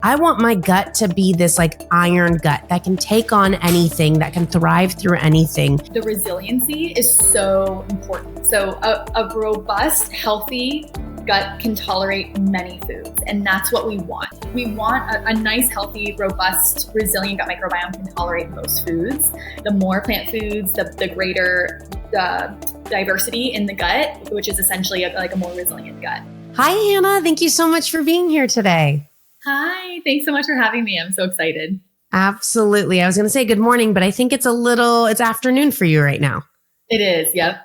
I want my gut to be this like iron gut that can take on anything, that can thrive through anything. The resiliency is so important. So a robust, healthy gut can tolerate many foods, and that's what we want. We want a nice, healthy, robust, resilient gut microbiome can tolerate most foods. The more plant foods, the greater the diversity in the gut, which is essentially like a more resilient gut. Hi, Hannah. Thank you so much for being here today. Hi, thanks so much for having me. I'm so excited. Absolutely. I was going to say good morning, but I think it's afternoon for you right now. It is. Yep.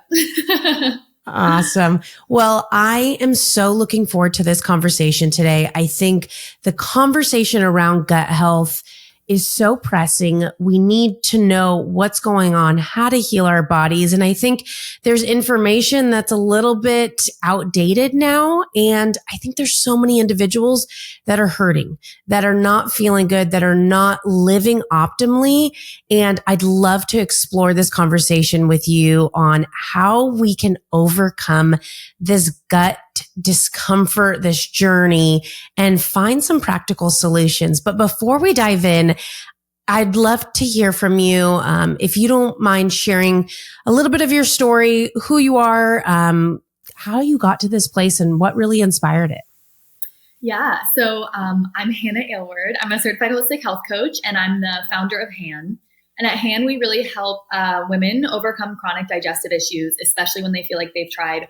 Awesome. Well, I am so looking forward to this conversation today. I think the conversation around gut health is so pressing. We need to know what's going on, how to heal our bodies. And I think there's information that's a little bit outdated now. And I think there's so many individuals that are hurting, that are not feeling good, that are not living optimally. And I'd love to explore this conversation with you on how we can overcome this gut discomfort, this journey, and find some practical solutions. But before we dive in, I'd love to hear from you. If you don't mind sharing a little bit of your story, who you are, how you got to this place, and what really inspired it. Yeah. So I'm Hannah Aylward. I'm a certified holistic health coach, and I'm the founder of HAN. And at HAN, we really help women overcome chronic digestive issues, especially when they feel like they've tried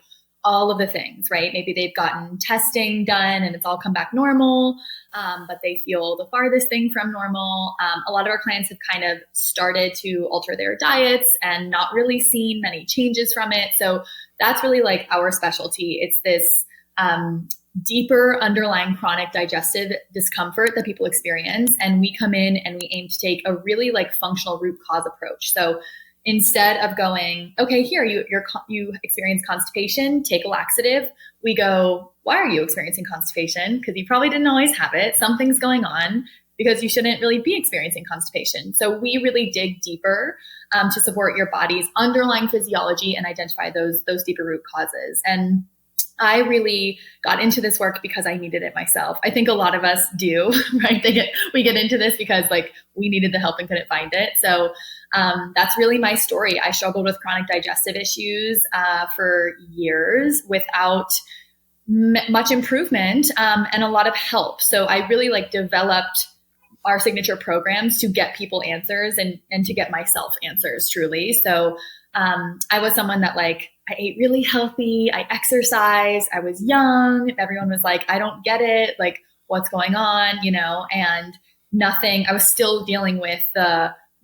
all of the things, right? Maybe they've gotten testing done and it's all come back normal, but they feel the farthest thing from normal. A lot of our clients have kind of started to alter their diets and not really seen many changes from it. So that's really like our specialty. It's this deeper underlying chronic digestive discomfort that people experience. And we come in and we aim to take a really like functional root cause approach. So instead of going, okay, here, you experience constipation, take a laxative, we go, why are you experiencing constipation? Because you probably didn't always have it. Something's going on because you shouldn't really be experiencing constipation. So we really dig deeper to support your body's underlying physiology and identify those deeper root causes. And I really got into this work because I needed it myself. I think a lot of us do, right? We get into this because like we needed the help and couldn't find it. So that's really my story. I struggled with chronic digestive issues for years without much improvement and a lot of help. So I really like developed our signature programs to get people answers and to get myself answers truly. So I was someone that like, I ate really healthy, I exercised, I was young. Everyone was like, I don't get it. Like, what's going on, and nothing. I was still dealing with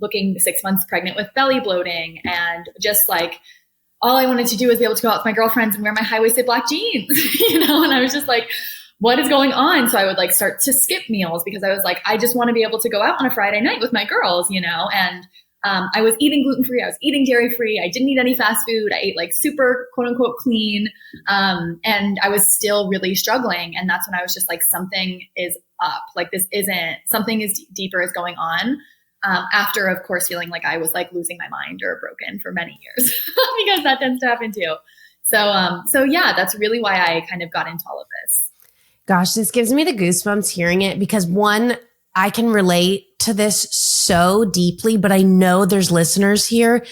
looking 6 months pregnant with belly bloating, and just like, all I wanted to do was be able to go out with my girlfriends and wear my high-waisted black jeans, and I was just like, what is going on? So I would like start to skip meals because I was like, I just want to be able to go out on a Friday night with my girls, and I was eating gluten-free. I was eating dairy-free. I didn't eat any fast food. I ate like super quote unquote clean. And I was still really struggling. And that's when I was just like, something is up. Like something is deeper is going on. After of course, feeling like I was like losing my mind or broken for many years because that tends to happen too. So yeah, that's really why I kind of got into all of this. Gosh, this gives me the goosebumps hearing it because one, I can relate to this so deeply, but I know there's listeners here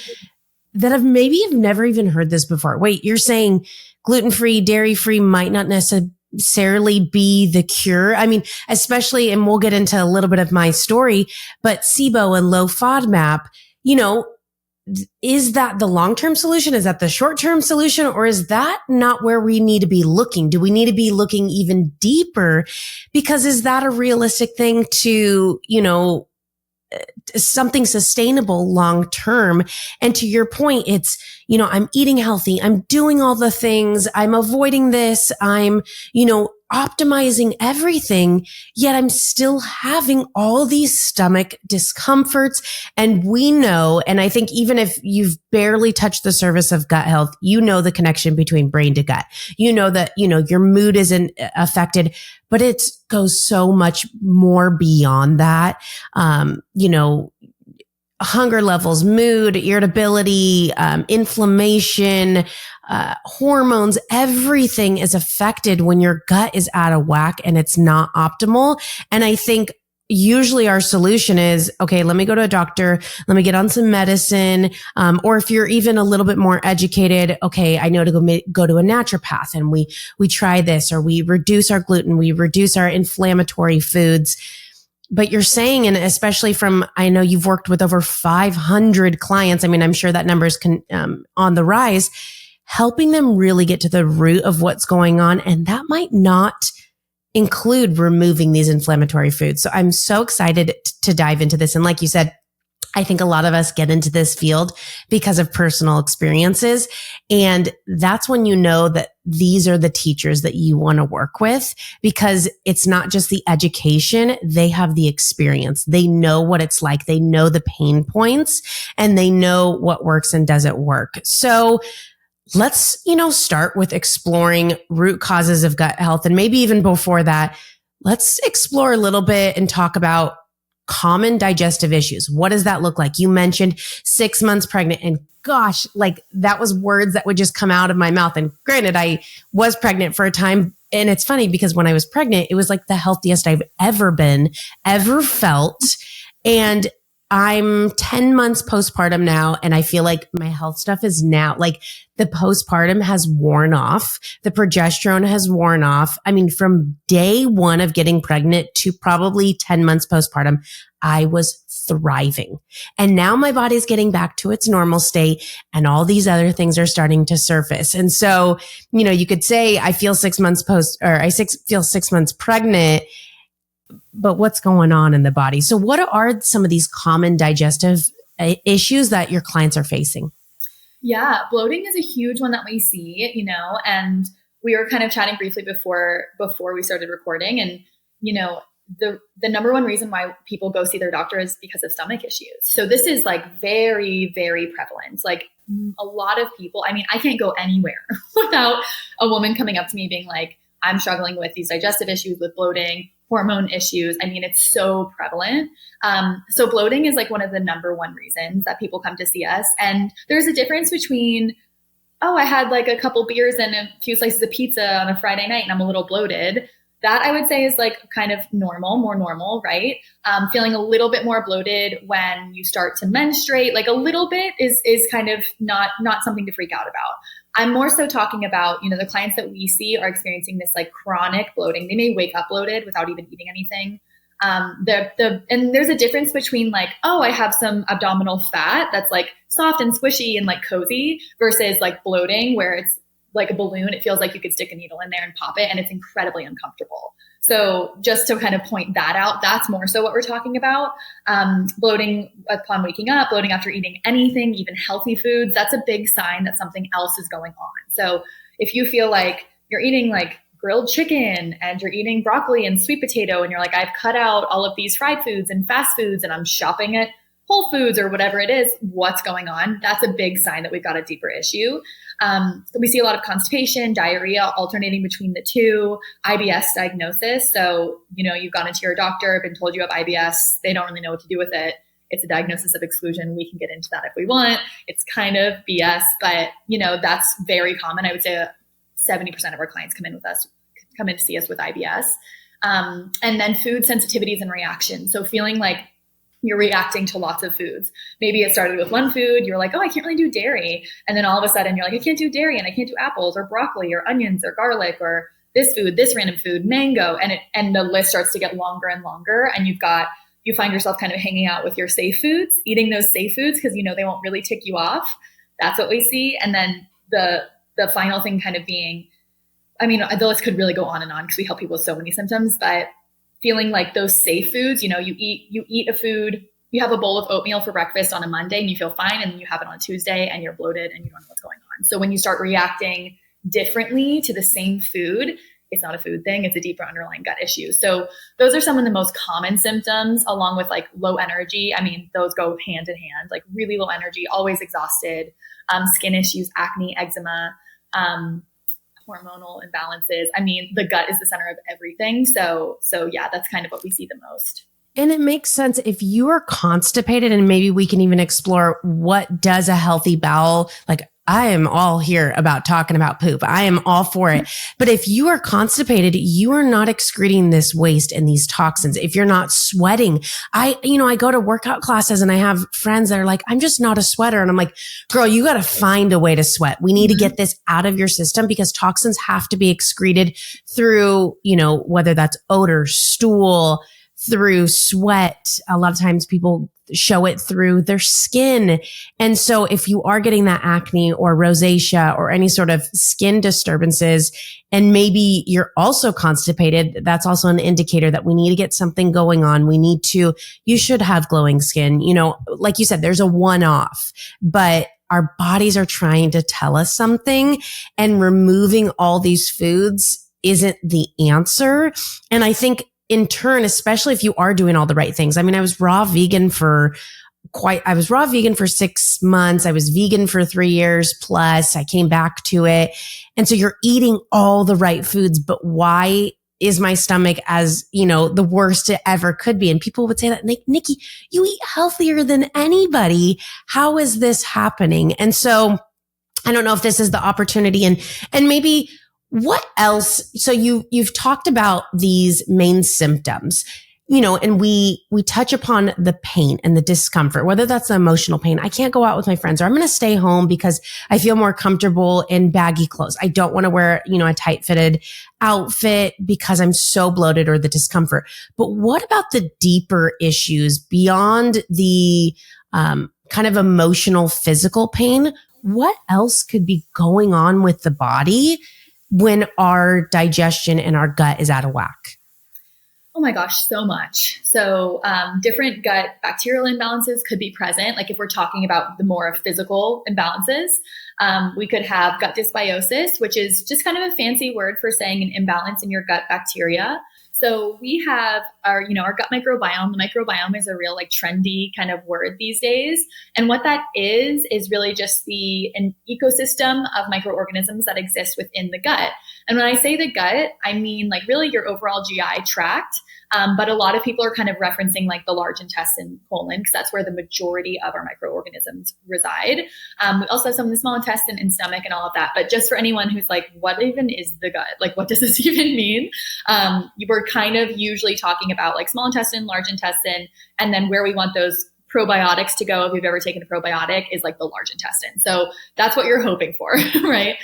that have never even heard this before. Wait, you're saying gluten-free, dairy-free might not necessarily be the cure? I mean, especially, and we'll get into a little bit of my story, but SIBO and low FODMAP, is that the long-term solution? Is that the short-term solution? Or is that not where we need to be looking? Do we need to be looking even deeper? Because is that a realistic thing to, something sustainable long-term? And to your point, it's, I'm eating healthy. I'm doing all the things. I'm avoiding this. I'm, optimizing everything, yet I'm still having all these stomach discomforts. And we know, and I think even if you've barely touched the surface of gut health, the connection between brain to gut. That, your mood isn't affected, but it goes so much more beyond that. hunger levels, mood, irritability, inflammation, hormones, everything is affected when your gut is out of whack and it's not optimal. And I think usually our solution is, okay, let me go to a doctor. Let me get on some medicine. Or if you're even a little bit more educated, okay, I know to go to a naturopath and we try this, or we reduce our gluten, we reduce our inflammatory foods. But you're saying, and especially from, I know you've worked with over 500 clients. I mean, I'm sure that number is on the rise, helping them really get to the root of what's going on. And that might not include removing these inflammatory foods. So I'm so excited to dive into this. And like you said, I think a lot of us get into this field because of personal experiences. And that's when you know that these are the teachers that you want to work with, because it's not just the education. They have the experience. They know what it's like. They know the pain points and they know what works and doesn't work. So let's, start with exploring root causes of gut health. And maybe even before that, let's explore a little bit and talk about common digestive issues. What does that look like? You mentioned 6 months pregnant, and gosh, like that was words that would just come out of my mouth. And granted, I was pregnant for a time. And it's funny because when I was pregnant, it was like the healthiest I've ever been, ever felt. And I'm 10 months postpartum now, and I feel like my health stuff is now like the postpartum has worn off. The progesterone has worn off. I mean, from day one of getting pregnant to probably 10 months postpartum, I was thriving. And now my body's getting back to its normal state and all these other things are starting to surface. And so, you could say I feel 6 months feel 6 months pregnant, but what's going on in the body? So what are some of these common digestive issues that your clients are facing? Yeah, bloating is a huge one that we see, and we were kind of chatting briefly before we started recording. And, the number one reason why people go see their doctor is because of stomach issues. So this is like very, very prevalent. Like a lot of people, I mean, I can't go anywhere without a woman coming up to me being like, I'm struggling with these digestive issues, with bloating, hormone issues. I mean, it's so prevalent. So bloating is like one of the number one reasons that people come to see us. And there's a difference between, I had like a couple beers and a few slices of pizza on a Friday night and I'm a little bloated. That I would say is like kind of more normal, right? Feeling a little bit more bloated when you start to menstruate, like a little bit is kind of not something to freak out about. I'm more so talking about, the clients that we see are experiencing this like chronic bloating. They may wake up bloated without even eating anything. And there's a difference between like, I have some abdominal fat that's like soft and squishy and like cozy versus like bloating where it's like a balloon. It feels like you could stick a needle in there and pop it and it's incredibly uncomfortable. So just to kind of point that out, that's more so what we're talking about. Bloating upon waking up, bloating after eating anything, even healthy foods, that's a big sign that something else is going on. So if you feel like you're eating like grilled chicken and you're eating broccoli and sweet potato and you're like, I've cut out all of these fried foods and fast foods and I'm shopping at Whole Foods or whatever it is, what's going on? That's a big sign that we've got a deeper issue. We see a lot of constipation, diarrhea, alternating between the two, IBS diagnosis. So, you've gone into your doctor, been told you have IBS. They don't really know what to do with it. It's a diagnosis of exclusion. We can get into that if we want. It's kind of BS, but, that's very common. I would say 70% of our clients come in to see us with IBS. And then food sensitivities and reactions. So feeling like you're reacting to lots of foods. Maybe it started with one food. You're like, I can't really do dairy. And then all of a sudden you're like, I can't do dairy and I can't do apples or broccoli or onions or garlic or this food, this random food, mango. And the list starts to get longer and longer. And you find yourself kind of hanging out with your safe foods, eating those safe foods because they won't really tick you off. That's what we see. And then the final thing kind of being, I mean, the list could really go on and on because we help people with so many symptoms, but feeling like those safe foods, you eat a food, you have a bowl of oatmeal for breakfast on a Monday and you feel fine. And then you have it on Tuesday and you're bloated and you don't know what's going on. So when you start reacting differently to the same food, it's not a food thing. It's a deeper underlying gut issue. So those are some of the most common symptoms along with like low energy. I mean, those go hand in hand, like really low energy, always exhausted, skin issues, acne, eczema, hormonal imbalances. I mean, the gut is the center of everything. So yeah, that's kind of what we see the most. And it makes sense if you are constipated, and maybe we can even explore what does a healthy bowel, like I am all here about talking about poop. I am all for it. But if you are constipated, you are not excreting this waste and these toxins. If you're not sweating, I go to workout classes and I have friends that are like, I'm just not a sweater. And I'm like, girl, you got to find a way to sweat. We need to get this out of your system because toxins have to be excreted through, whether that's odor, stool, through sweat. A lot of times people show it through their skin. And so if you are getting that acne or rosacea or any sort of skin disturbances, and maybe you're also constipated, that's also an indicator that we need to get something going on. You should have glowing skin. Like you said, there's a one-off, but our bodies are trying to tell us something, and removing all these foods isn't the answer. And I think in turn, especially if you are doing all the right things. I mean, I was raw vegan for 6 months. I was vegan for 3 years plus. I came back to it. And so you're eating all the right foods, but why is my stomach as, the worst it ever could be? And people would say that, Niki, you eat healthier than anybody. How is this happening? And so I don't know if this is the opportunity, and maybe what else? So you've talked about these main symptoms, and we touch upon the pain and the discomfort, whether that's the emotional pain. I can't go out with my friends, or I'm going to stay home because I feel more comfortable in baggy clothes. I don't want to wear, a tight fitted outfit because I'm so bloated, or the discomfort. But what about the deeper issues beyond the kind of emotional, physical pain? What else could be going on with the body when our digestion and our gut is out of whack? Oh my gosh, so much. So different gut bacterial imbalances could be present. Like if we're talking about the more physical imbalances, we could have gut dysbiosis, which is just kind of a fancy word for saying an imbalance in your gut bacteria. So we have our gut microbiome. The microbiome is a real trendy kind of word these days. And what that is really just an ecosystem of microorganisms that exist within the gut. And when I say the gut, I mean really your overall GI tract. But a lot of people are kind of referencing the large intestine, colon, because that's where the majority of our microorganisms reside. We also have some in the small intestine and stomach and all of that. But just for anyone who's like, what even is the gut? What does this even mean? We're kind of usually talking about small intestine, large intestine, and then where we want those probiotics to go, if you've ever taken a probiotic, is the large intestine. So that's what you're hoping for, right?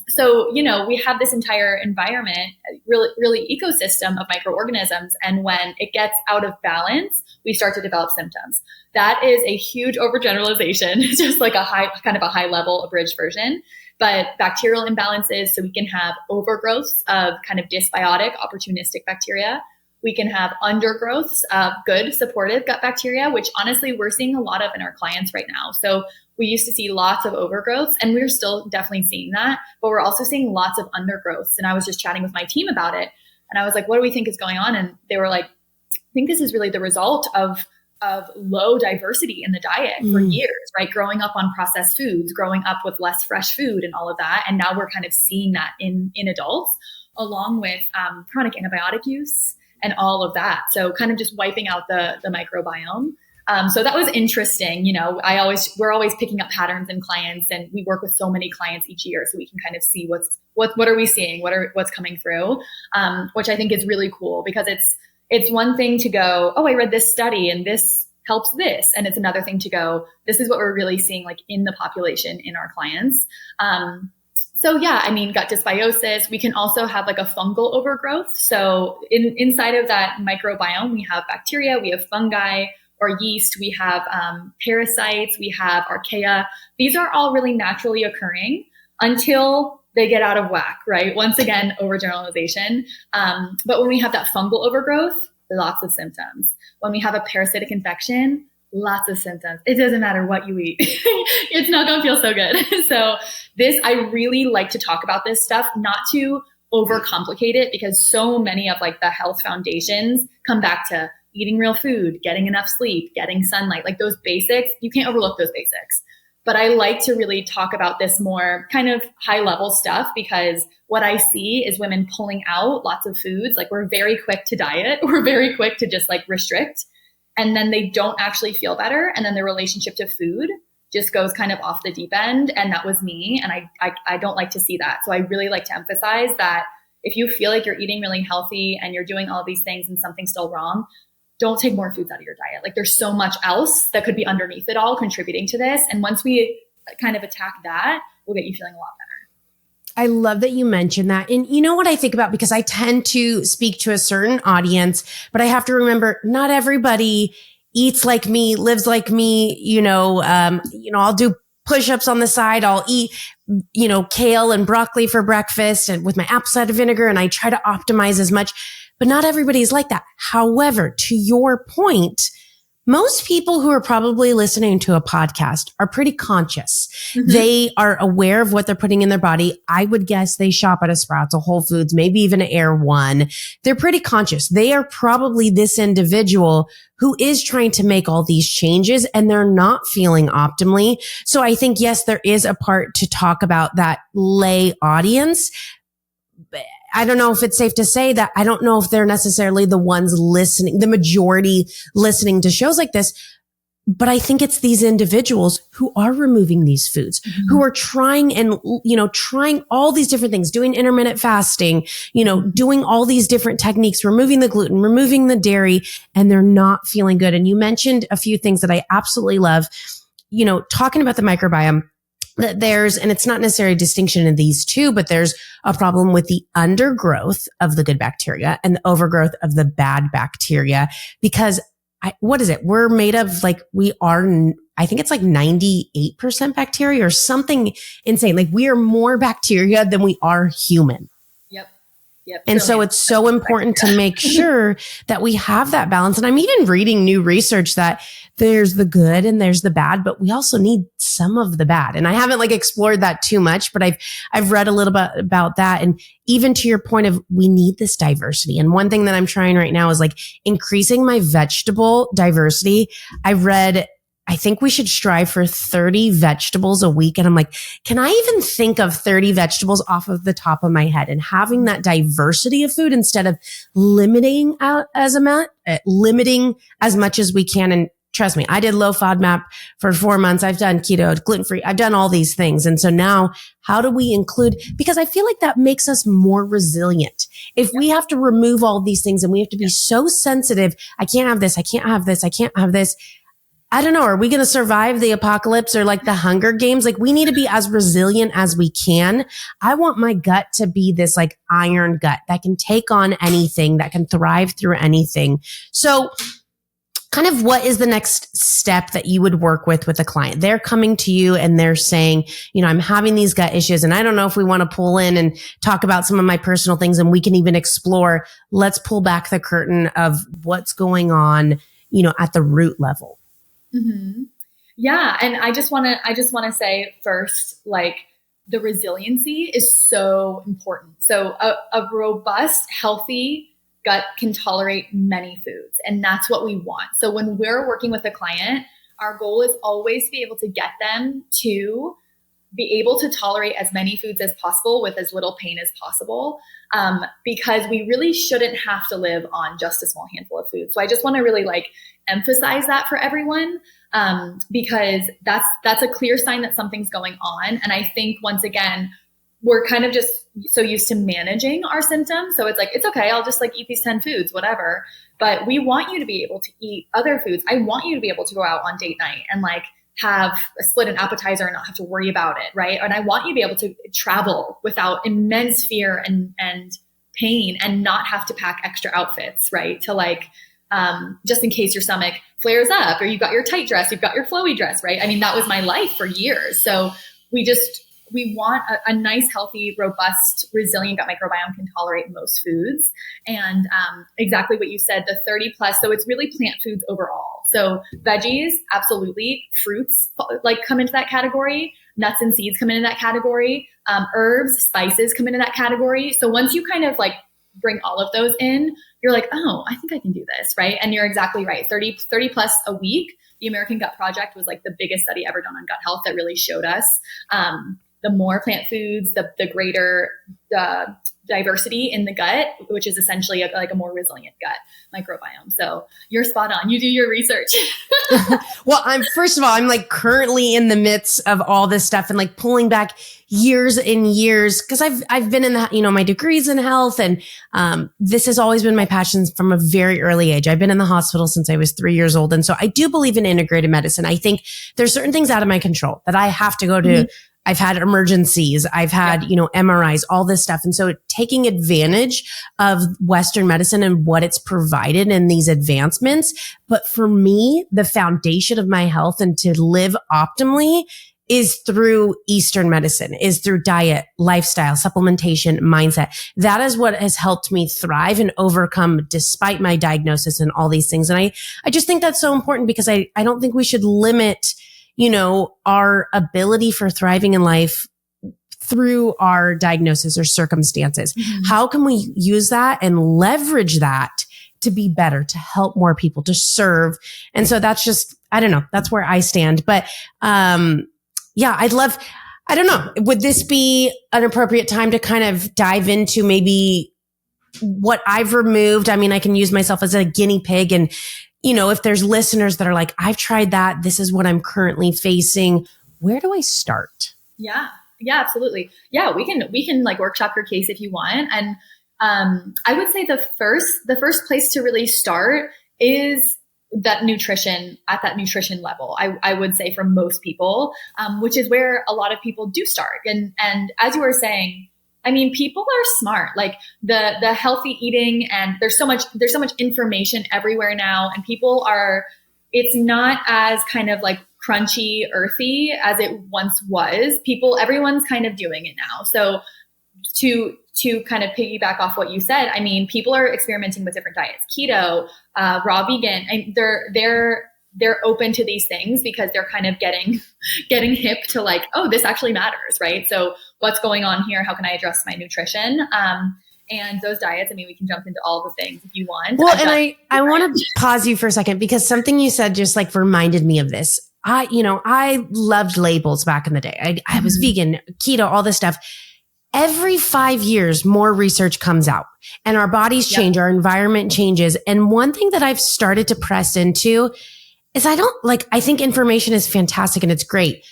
So we have this entire environment, really ecosystem of microorganisms. And when it gets out of balance, we start to develop symptoms. That is a huge overgeneralization, just a high level abridged version. But bacterial imbalances, so we can have overgrowths of kind of dysbiotic, opportunistic bacteria. We can have undergrowths of good supportive gut bacteria, which honestly we're seeing a lot of in our clients right now. So we used to see lots of overgrowths, and we're still definitely seeing that, but we're also seeing lots of undergrowths. And I was just chatting with my team about it, and I was like, what do we think is going on? And they were like, I think this is really the result of low diversity in the diet for years, right? Growing up on processed foods, growing up with less fresh food and all of that. And now we're kind of seeing that in adults, along with chronic antibiotic use and all of that. So kind of just wiping out the microbiome. So that was interesting. We're always picking up patterns in clients, and we work with so many clients each year, so we can kind of see what are we seeing, what's coming through, which I think is really cool, because it's one thing to go, oh, I read this study and this helps this. And it's another thing to go, this is what we're really seeing in the population in our clients. So yeah, gut dysbiosis. We can also have a fungal overgrowth. So inside of that microbiome, we have bacteria, we have fungi or yeast, we have parasites, we have archaea. These are all really naturally occurring until they get out of whack, right? Once again, overgeneralization. But when we have that fungal overgrowth, lots of symptoms. When we have a parasitic infection, lots of symptoms. It doesn't matter what you eat. It's not going to feel so good. So I really like to talk about this stuff, not to overcomplicate it, because so many of the health foundations come back to eating real food, getting enough sleep, getting sunlight, those basics. You can't overlook those basics. But I like to really talk about this more kind of high level stuff, because what I see is women pulling out lots of foods. Like, we're very quick to diet. We're very quick to just like restrict. And then they don't actually feel better. And then their relationship to food just goes kind of off the deep end. And that was me. And I don't like to see that. So I really like to emphasize that if you feel like you're eating really healthy and you're doing all these things and something's still wrong, don't take more foods out of your diet. Like, there's so much else that could be underneath it all contributing to this. And once we kind of attack that, we'll get you feeling a lot better. I love that you mentioned that. And you know what I think about, because I tend to speak to a certain audience, but I have to remember not everybody eats like me, lives like me. I'll do push-ups on the side. I'll eat, kale and broccoli for breakfast and with my apple cider vinegar. And I try to optimize as much, but not everybody is like that. However, to your point, most people who are probably listening to a podcast are pretty conscious. Mm-hmm. They are aware of what they're putting in their body. I would guess they shop at a Sprouts, a Whole Foods, maybe even an Air One. They're pretty conscious. They are probably this individual who is trying to make all these changes and they're not feeling optimally. So I think, yes, there is a part to talk about that lay audience. I don't know if it's safe to say that I don't know if they're necessarily the ones listening, the majority listening to shows like this, but I think it's these individuals who are removing these foods, mm-hmm. who are trying and, trying all these different things, doing intermittent fasting, doing all these different techniques, removing the gluten, removing the dairy, and they're not feeling good. And you mentioned a few things that I absolutely love, talking about the microbiome. And it's not necessarily a distinction in these two, but there's a problem with the undergrowth of the good bacteria and the overgrowth of the bad bacteria, because what is it? We're made of I think it's like 98% bacteria or something insane. Like, we are more bacteria than we are human. Yep. And so it's so important to make sure that we have that balance. And I'm even reading new research that there's the good and there's the bad, but we also need some of the bad. And I haven't explored that too much, but I've read a little bit about that. And even to your point of, we need this diversity. And one thing that I'm trying right now is increasing my vegetable diversity. I think we should strive for 30 vegetables a week. And I'm like, can I even think of 30 vegetables off of the top of my head? And having that diversity of food instead of limiting as much as we can. And trust me, I did low FODMAP for 4 months. I've done keto, gluten-free. I've done all these things. And so now, how do we include, because I feel like that makes us more resilient. If we have to remove all these things and we have to be so sensitive, I can't have this, I can't have this, I can't have this. I don't know. Are we going to survive the apocalypse or the Hunger Games? We need to be as resilient as we can. I want my gut to be this iron gut that can take on anything, that can thrive through anything. So kind of, what is the next step that you would work with a client? They're coming to you and they're saying, I'm having these gut issues, and I don't know if we want to pull in and talk about some of my personal things, and we can even explore, let's pull back the curtain of what's going on, at the root level. Mm-hmm. Yeah. And I just want to say first, the resiliency is so important. So a robust, healthy gut can tolerate many foods, and that's what we want. So when we're working with a client, our goal is always to be able to get them to be able to tolerate as many foods as possible with as little pain as possible, because we really shouldn't have to live on just a small handful of foods. So I just want to really emphasize that for everyone, because that's a clear sign that something's going on. And I think, once again, we're kind of just so used to managing our symptoms. So it's okay, I'll just eat these 10 foods, whatever. But we want you to be able to eat other foods. I want you to be able to go out on date night and have a split an appetizer and not have to worry about it, right? And I want you to be able to travel without immense fear and pain, and not have to pack extra outfits, right? To just in case your stomach flares up, or you've got your tight dress, you've got your flowy dress, right? I mean, that was my life for years. So we want a nice, healthy, robust, resilient gut microbiome can tolerate most foods. And exactly what you said, the 30 plus. So it's really plant foods overall. So veggies, absolutely. Fruits come into that category. Nuts and seeds come into that category. Herbs, spices come into that category. So once you kind of bring all of those in, you're like, oh, I think I can do this, right? And you're exactly right. 30 plus a week. The American Gut Project was like the biggest study ever done on gut health that really showed us the more plant foods, the greater the diversity in the gut, which is essentially like a more resilient gut microbiome. So you're spot on. You do your research. Well, first of all, I'm like currently in the midst of all this stuff and like pulling back years and years, because I've been in my degrees in health, and this has always been my passion from a very early age. I've been in the hospital since I was 3 years old. And so I do believe in integrated medicine. I think there's certain things out of my control that I have to go to. Mm-hmm. I've had emergencies. I've had, MRIs, all this stuff. And so taking advantage of Western medicine and what it's provided in these advancements. But for me, the foundation of my health and to live optimally is through Eastern medicine, is through diet, lifestyle, supplementation, mindset. That is what has helped me thrive and overcome despite my diagnosis and all these things. And I just think that's so important, because I don't think we should limit our ability for thriving in life through our diagnosis or circumstances. Mm-hmm. How can we use that and leverage that to be better, to help more people, to serve? And so that's just, I don't know, that's where I stand. But, I don't know, would this be an appropriate time to kind of dive into maybe what I've removed? I mean, I can use myself as a guinea pig, and if there's listeners that are like, I've tried that, this is what I'm currently facing, where do I start? Yeah, absolutely. Yeah, we can like workshop your case if you want. And I would say the first place to really start is that nutrition, at that nutrition level. I would say for most people, which is where a lot of people do start. And as you were saying, I mean, people are smart, like the healthy eating, and there's so much information everywhere now, and it's not as kind of like crunchy, earthy as it once was. Everyone's kind of doing it now. So to kind of piggyback off what you said, I mean, people are experimenting with different diets, keto, raw vegan, and they're open to these things because they're kind of getting hip to like, oh, this actually matters, right? So what's going on here? How can I address my nutrition? And those diets, I mean, we can jump into all the things if you want. Well, and I want to pause you for a second, because something you said just like reminded me of this. I loved labels back in the day. I was vegan, keto, all this stuff. Every 5 years, more research comes out and our bodies change, our environment changes. And one thing that I've started to press into is I think information is fantastic and it's great,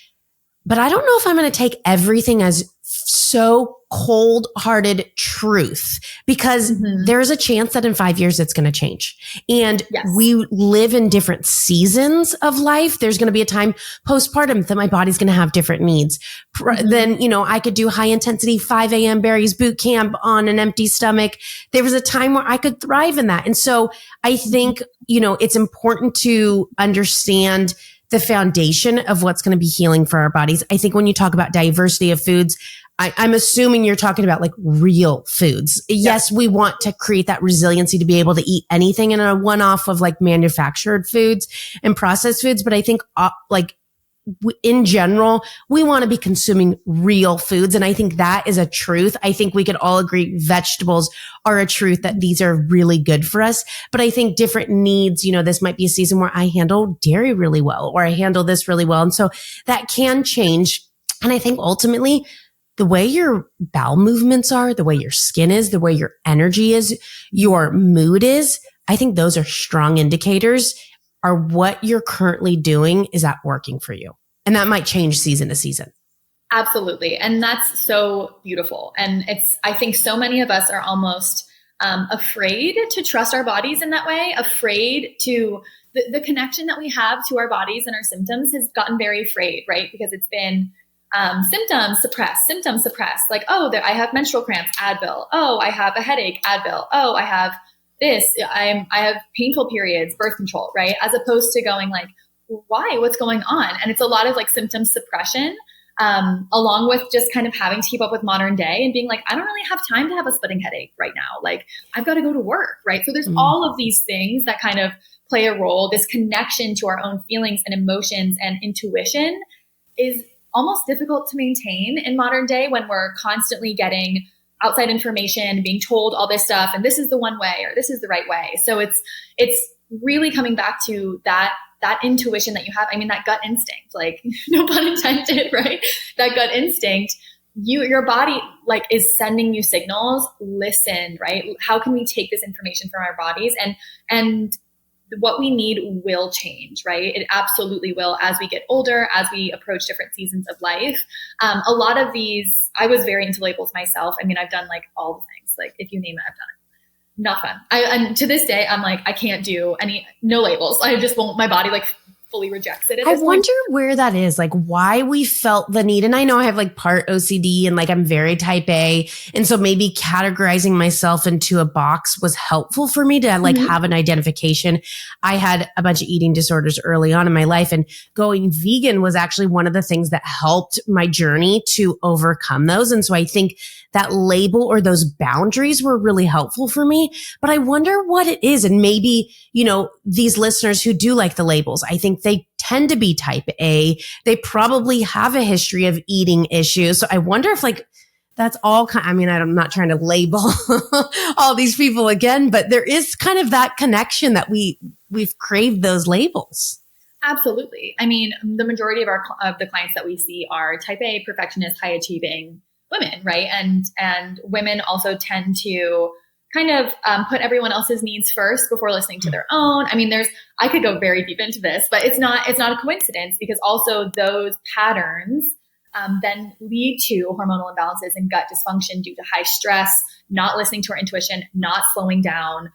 but I don't know if I'm going to take everything as so cold-hearted truth, because there's a chance that in 5 years it's going to change. And we live in different seasons of life. There's going to be a time postpartum that my body's going to have different needs. Then, I could do high intensity 5 a.m. berries boot camp on an empty stomach. There was a time where I could thrive in that. And so I think, it's important to understand the foundation of what's going to be healing for our bodies. I think when you talk about diversity of foods, I'm assuming you're talking about like real foods. Yes, we want to create that resiliency to be able to eat anything in a one-off of like manufactured foods and processed foods. But I think in general, we want to be consuming real foods. And I think that is a truth. I think we could all agree vegetables are a truth, that these are really good for us. But I think different needs, this might be a season where I handle dairy really well, or I handle this really well. And so that can change. And I think ultimately, the way your bowel movements are, the way your skin is, the way your energy is, your mood is, I think those are strong indicators. Are what you're currently doing, is that working for you? And that might change season to season. Absolutely. And that's so beautiful. And I think so many of us are almost afraid to trust our bodies in that way, afraid to, the connection that we have to our bodies and our symptoms has gotten very frayed, right? Because it's been symptoms suppress. Like, oh, I have menstrual cramps, Advil. Oh, I have a headache, Advil. Oh, I have this. I have painful periods, birth control, right? As opposed to going like, why? What's going on? And it's a lot of like symptom suppression, along with just kind of having to keep up with modern day and being like, I don't really have time to have a splitting headache right now. Like, I've got to go to work, right? So there's all of these things that kind of play a role. This connection to our own feelings and emotions and intuition is almost difficult to maintain in modern day when we're constantly getting outside information, being told all this stuff, and this is the one way, or this is the right way. So it's really coming back to that intuition that you have. I mean, that gut instinct, like no pun intended, right? That gut instinct, your body like is sending you signals. Listen, right? How can we take this information from our bodies? And what we need will change, right? It absolutely will as we get older, as we approach different seasons of life. A lot of these, I was very into labels myself. I mean, I've done like all the things, like if you name it, I've done it. Not fun. And to this day, I'm like, I can't do no labels. I just won't, my body like fully rejects it. I wonder where that is, like why we felt the need. And I know I have like part OCD and like I'm very type A. And so maybe categorizing myself into a box was helpful for me to like have an identification. I had a bunch of eating disorders early on in my life, and going vegan was actually one of the things that helped my journey to overcome those. And so I think that label or those boundaries were really helpful for me. But I wonder what it is. And maybe, these listeners who do like the labels, I think they tend to be type A. They probably have a history of eating issues. So I wonder if like that's all I'm not trying to label all these people again, but there is kind of that connection that we've craved those labels. Absolutely. I mean, the majority of the clients that we see are type A, perfectionist, high achieving women, right? And women also tend to kind of put everyone else's needs first before listening to their own. I mean, I could go very deep into this, but it's not a coincidence, because also those patterns then lead to hormonal imbalances and gut dysfunction due to high stress, not listening to our intuition, not slowing down,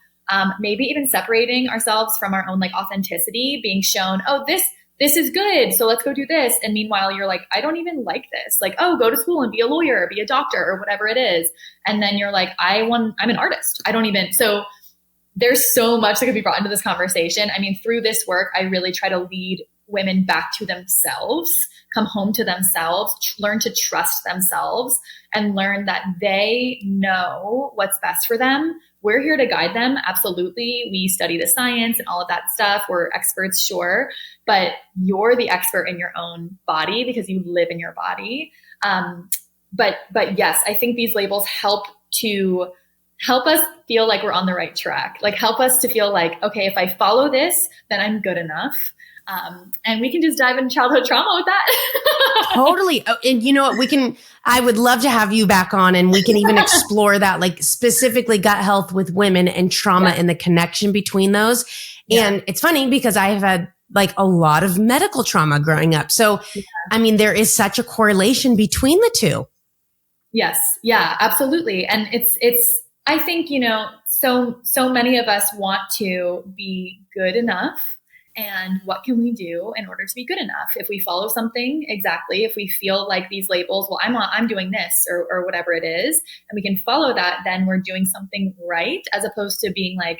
maybe even separating ourselves from our own like authenticity, being shown, oh, this is good, so let's go do this. And meanwhile, you're like, I don't even like this. Like, oh, go to school and be a lawyer, be a doctor, or whatever it is. And then you're like, I'm an artist. So there's so much that could be brought into this conversation. I mean, through this work, I really try to lead women back to themselves, come home to themselves, learn to trust themselves, and learn that they know what's best for them. We're here to guide them. Absolutely. We study the science and all of that stuff. We're experts, sure, but you're the expert in your own body because you live in your body. But yes, I think these labels help us feel like we're on the right track, like help us to feel like, okay, if I follow this, then I'm good enough. And we can just dive into childhood trauma with that. Totally. Oh, and you know what, I would love to have you back on, and we can even explore that, like specifically gut health with women and trauma and the connection between those. Yeah. And it's funny because I have had like a lot of medical trauma growing up. So, I mean, there is such a correlation between the two. Yes. Yeah, absolutely. And it's, I think, so many of us want to be good enough. And what can we do in order to be good enough? If we follow something exactly, if we feel like these labels, well, I'm doing this or whatever it is, and we can follow that, then we're doing something right, as opposed to being like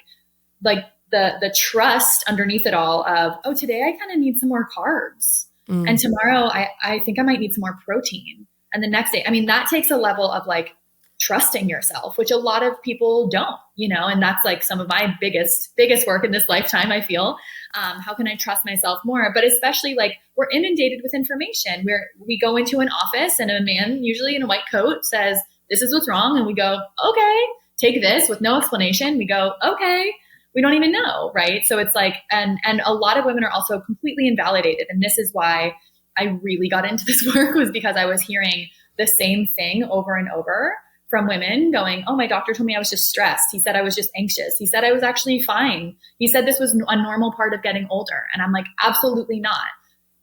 the trust underneath it all of, oh, today I kind of need some more carbs. And tomorrow I think I might need some more protein. And the next day, I mean, that takes a level of like trusting yourself, which a lot of people don't, and that's like some of my biggest work in this lifetime, I feel. How can I trust myself more? But especially like we're inundated with information where we go into an office and a man, usually in a white coat, says, this is what's wrong. And we go, okay, take this with no explanation. We go, okay, we don't even know. Right. So it's like, and a lot of women are also completely invalidated. And this is why I really got into this work, was because I was hearing the same thing over and over from women going, oh, my doctor told me I was just stressed. He said I was just anxious. He said I was actually fine. He said this was a normal part of getting older. And I'm like, absolutely not.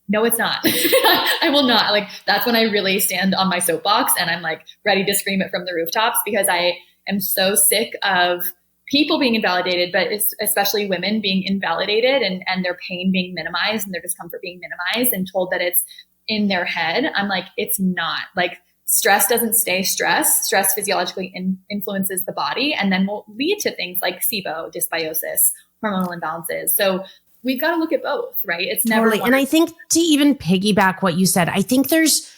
No, it's not. I will not. Like, that's when I really stand on my soapbox and I'm like ready to scream it from the rooftops, because I am so sick of people being invalidated, but especially women being invalidated and their pain being minimized and their discomfort being minimized and told that it's in their head. I'm like, it's not. Like, stress doesn't stay stress. Stress physiologically influences the body and then will lead to things like SIBO, dysbiosis, hormonal imbalances. So we've got to look at both, right? It's never totally. And I think to even piggyback what you said, I think there's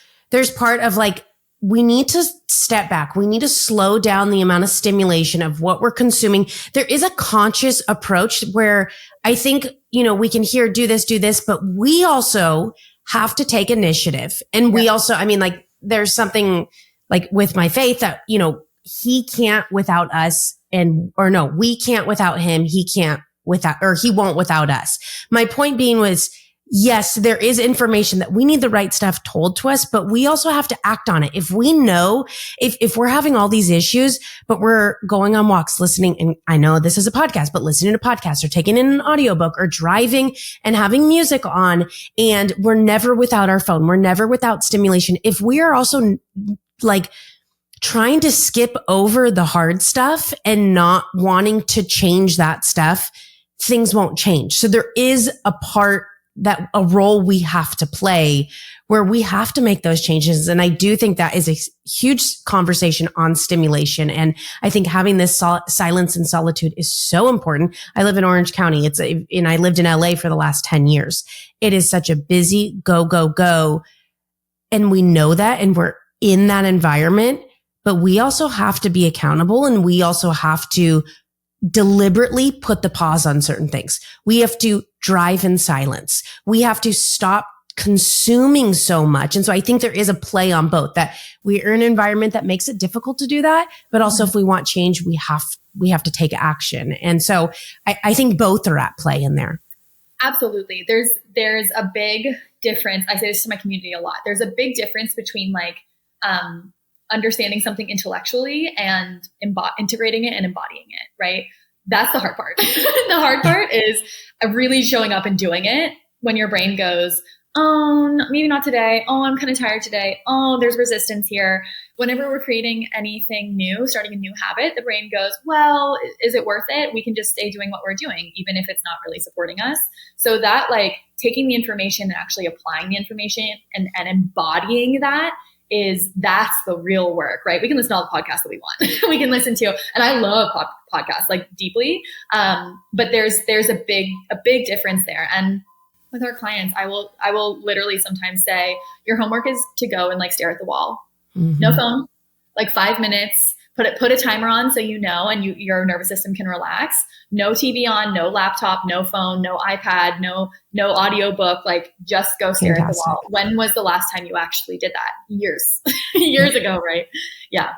part of like, we need to step back. We need to slow down the amount of stimulation of what we're consuming. There is a conscious approach where I think, we can hear, do this, but we also have to take initiative. And we also, I mean, like, there's something like with my faith that, he can't without us we can't without him. He won't without us. My point being was, yes, there is information that we need the right stuff told to us, but we also have to act on it. If we know, if we're having all these issues, but we're going on walks, listening, and I know this is a podcast, but listening to podcasts or taking in an audiobook or driving and having music on, and we're never without our phone. We're never without stimulation. If we are also like trying to skip over the hard stuff and not wanting to change that stuff, things won't change. So there is a role we have to play where we have to make those changes. And I do think that is a huge conversation on stimulation. And I think having this silence and solitude is so important. I live in Orange County. And I lived in LA for the last 10 years. It is such a busy go, go, go. And we know that, and we're in that environment, but we also have to be accountable, and we also have to deliberately put the pause on certain things. We have to drive in silence. We have to stop consuming so much. And so I think there is a play on both, that we are in an environment that makes it difficult to do that. But also if we want change, we have to take action. And so I think both are at play in there. Absolutely. There's a big difference. I say this to my community a lot. There's a big difference between understanding something intellectually and integrating it and embodying it, right? That's the hard part. The hard part is really showing up and doing it when your brain goes, oh, maybe not today. Oh, I'm kind of tired today. Oh, there's resistance here. Whenever we're creating anything new, starting a new habit, the brain goes, well, is it worth it? We can just stay doing what we're doing, even if it's not really supporting us. So that taking the information and actually applying the information and embodying that's the real work, right? We can listen to all the podcasts that we want. We can listen to, and I love podcasts deeply. But there's a big difference there. And with our clients, I will literally sometimes say, your homework is to go and stare at the wall. Mm-hmm. No phone, 5 minutes, put a timer on so and your nervous system can relax. No TV on, no laptop, no phone, no iPad, no audiobook, just go stare at the wall. When was the last time you actually did that? Years ago, right? Yeah.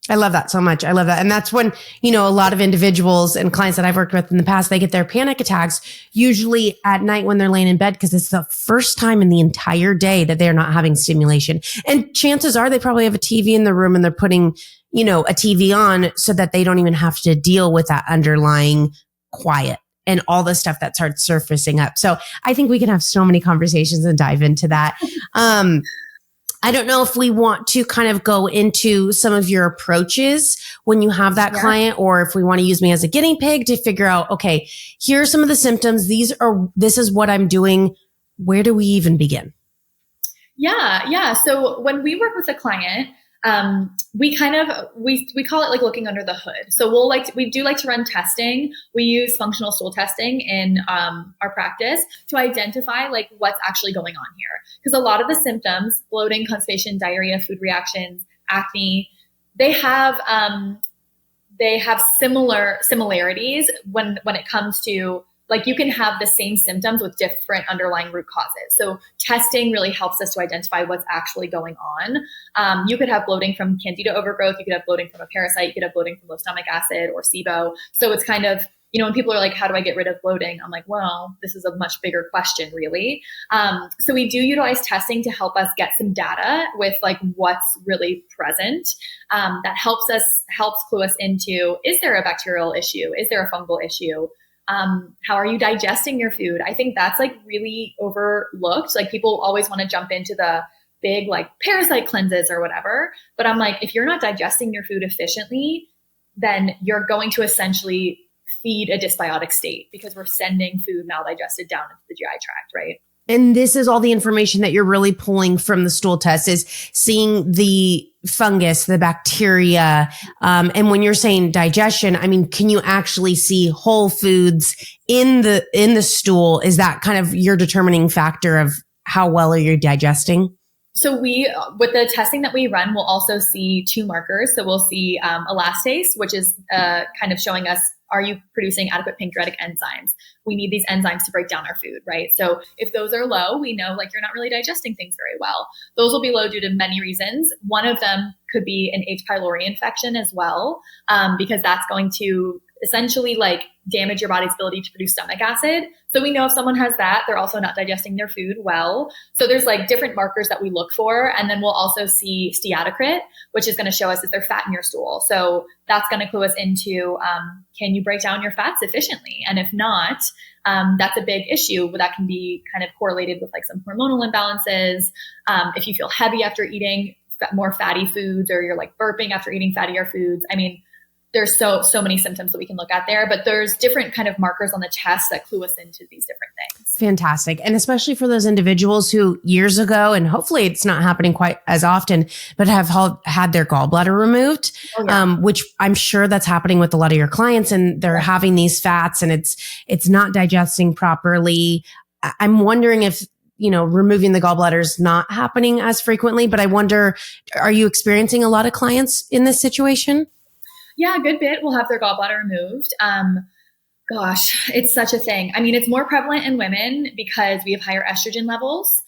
I love that so much. I love that. And that's when, a lot of individuals and clients that I've worked with in the past, they get their panic attacks usually at night when they're laying in bed, because it's the first time in the entire day that they're not having stimulation. And chances are they probably have a TV in the room and they're putting, a TV on so that they don't even have to deal with that underlying quiet and all the stuff that starts surfacing up. So I think we can have so many conversations and dive into that. I don't know if we want to kind of go into some of your approaches when you have that client, or if we want to use me as a guinea pig to figure out, okay, here are some of the symptoms. This is what I'm doing. Where do we even begin? Yeah. So when we work with a client, we call it looking under the hood. So we do like to run testing. We use functional stool testing in our practice to identify what's actually going on here. Because a lot of the symptoms, bloating, constipation, diarrhea, food reactions, acne, they have similarities when it comes to you can have the same symptoms with different underlying root causes. So testing really helps us to identify what's actually going on. You could have bloating from candida overgrowth. You could have bloating from a parasite. You could have bloating from low stomach acid or SIBO. So it's kind of, when people are like, how do I get rid of bloating? I'm like, well, this is a much bigger question, really. So we do utilize testing to help us get some data with what's really present. That helps clue us into, is there a bacterial issue? Is there a fungal issue? How are you digesting your food? I think that's really overlooked. People always want to jump into the big parasite cleanses or whatever. But I'm like, if you're not digesting your food efficiently, then you're going to essentially feed a dysbiotic state, because we're sending food maldigested down into the GI tract, right? And this is all the information that you're really pulling from the stool test, is seeing the fungus, the bacteria. And when you're saying digestion, can you actually see whole foods in the stool? Is that kind of your determining factor of how well are you digesting? So with the testing that we run, we'll also see two markers. So we'll see elastase, which is kind of showing us, Are you producing adequate pancreatic enzymes? We need these enzymes to break down our food, right? So if those are low, we know like you're not really digesting things very well. Those will be low due to many reasons. One of them could be an H. pylori infection as well, because that's going to essentially like damage your body's ability to produce stomach acid. So we know if someone has that, they're also not digesting their food well. So there's like different markers that we look for. And then we'll also see steatocrit, which is going to show us is there fat in your stool. So that's going to clue us into, can you break down your fats efficiently? And if not, that's a big issue that can be kind of correlated with like some hormonal imbalances. If you feel heavy after eating more fatty foods, or you're like burping after eating fattier foods. I mean, there's so many symptoms that we can look at there, but there's different kind of markers on the test that clue us into these different things. Fantastic. And especially for those individuals who years ago, and hopefully it's not happening quite as often, but have had their gallbladder removed, which I'm sure that's happening with a lot of your clients, and they're having these fats and it's not digesting properly. I'm wondering if, removing the gallbladder is not happening as frequently, but I wonder, are you experiencing a lot of clients in this situation? Yeah, a good bit will have their gallbladder removed. Gosh, it's such a thing. I mean, it's more prevalent in women because we have higher estrogen levels.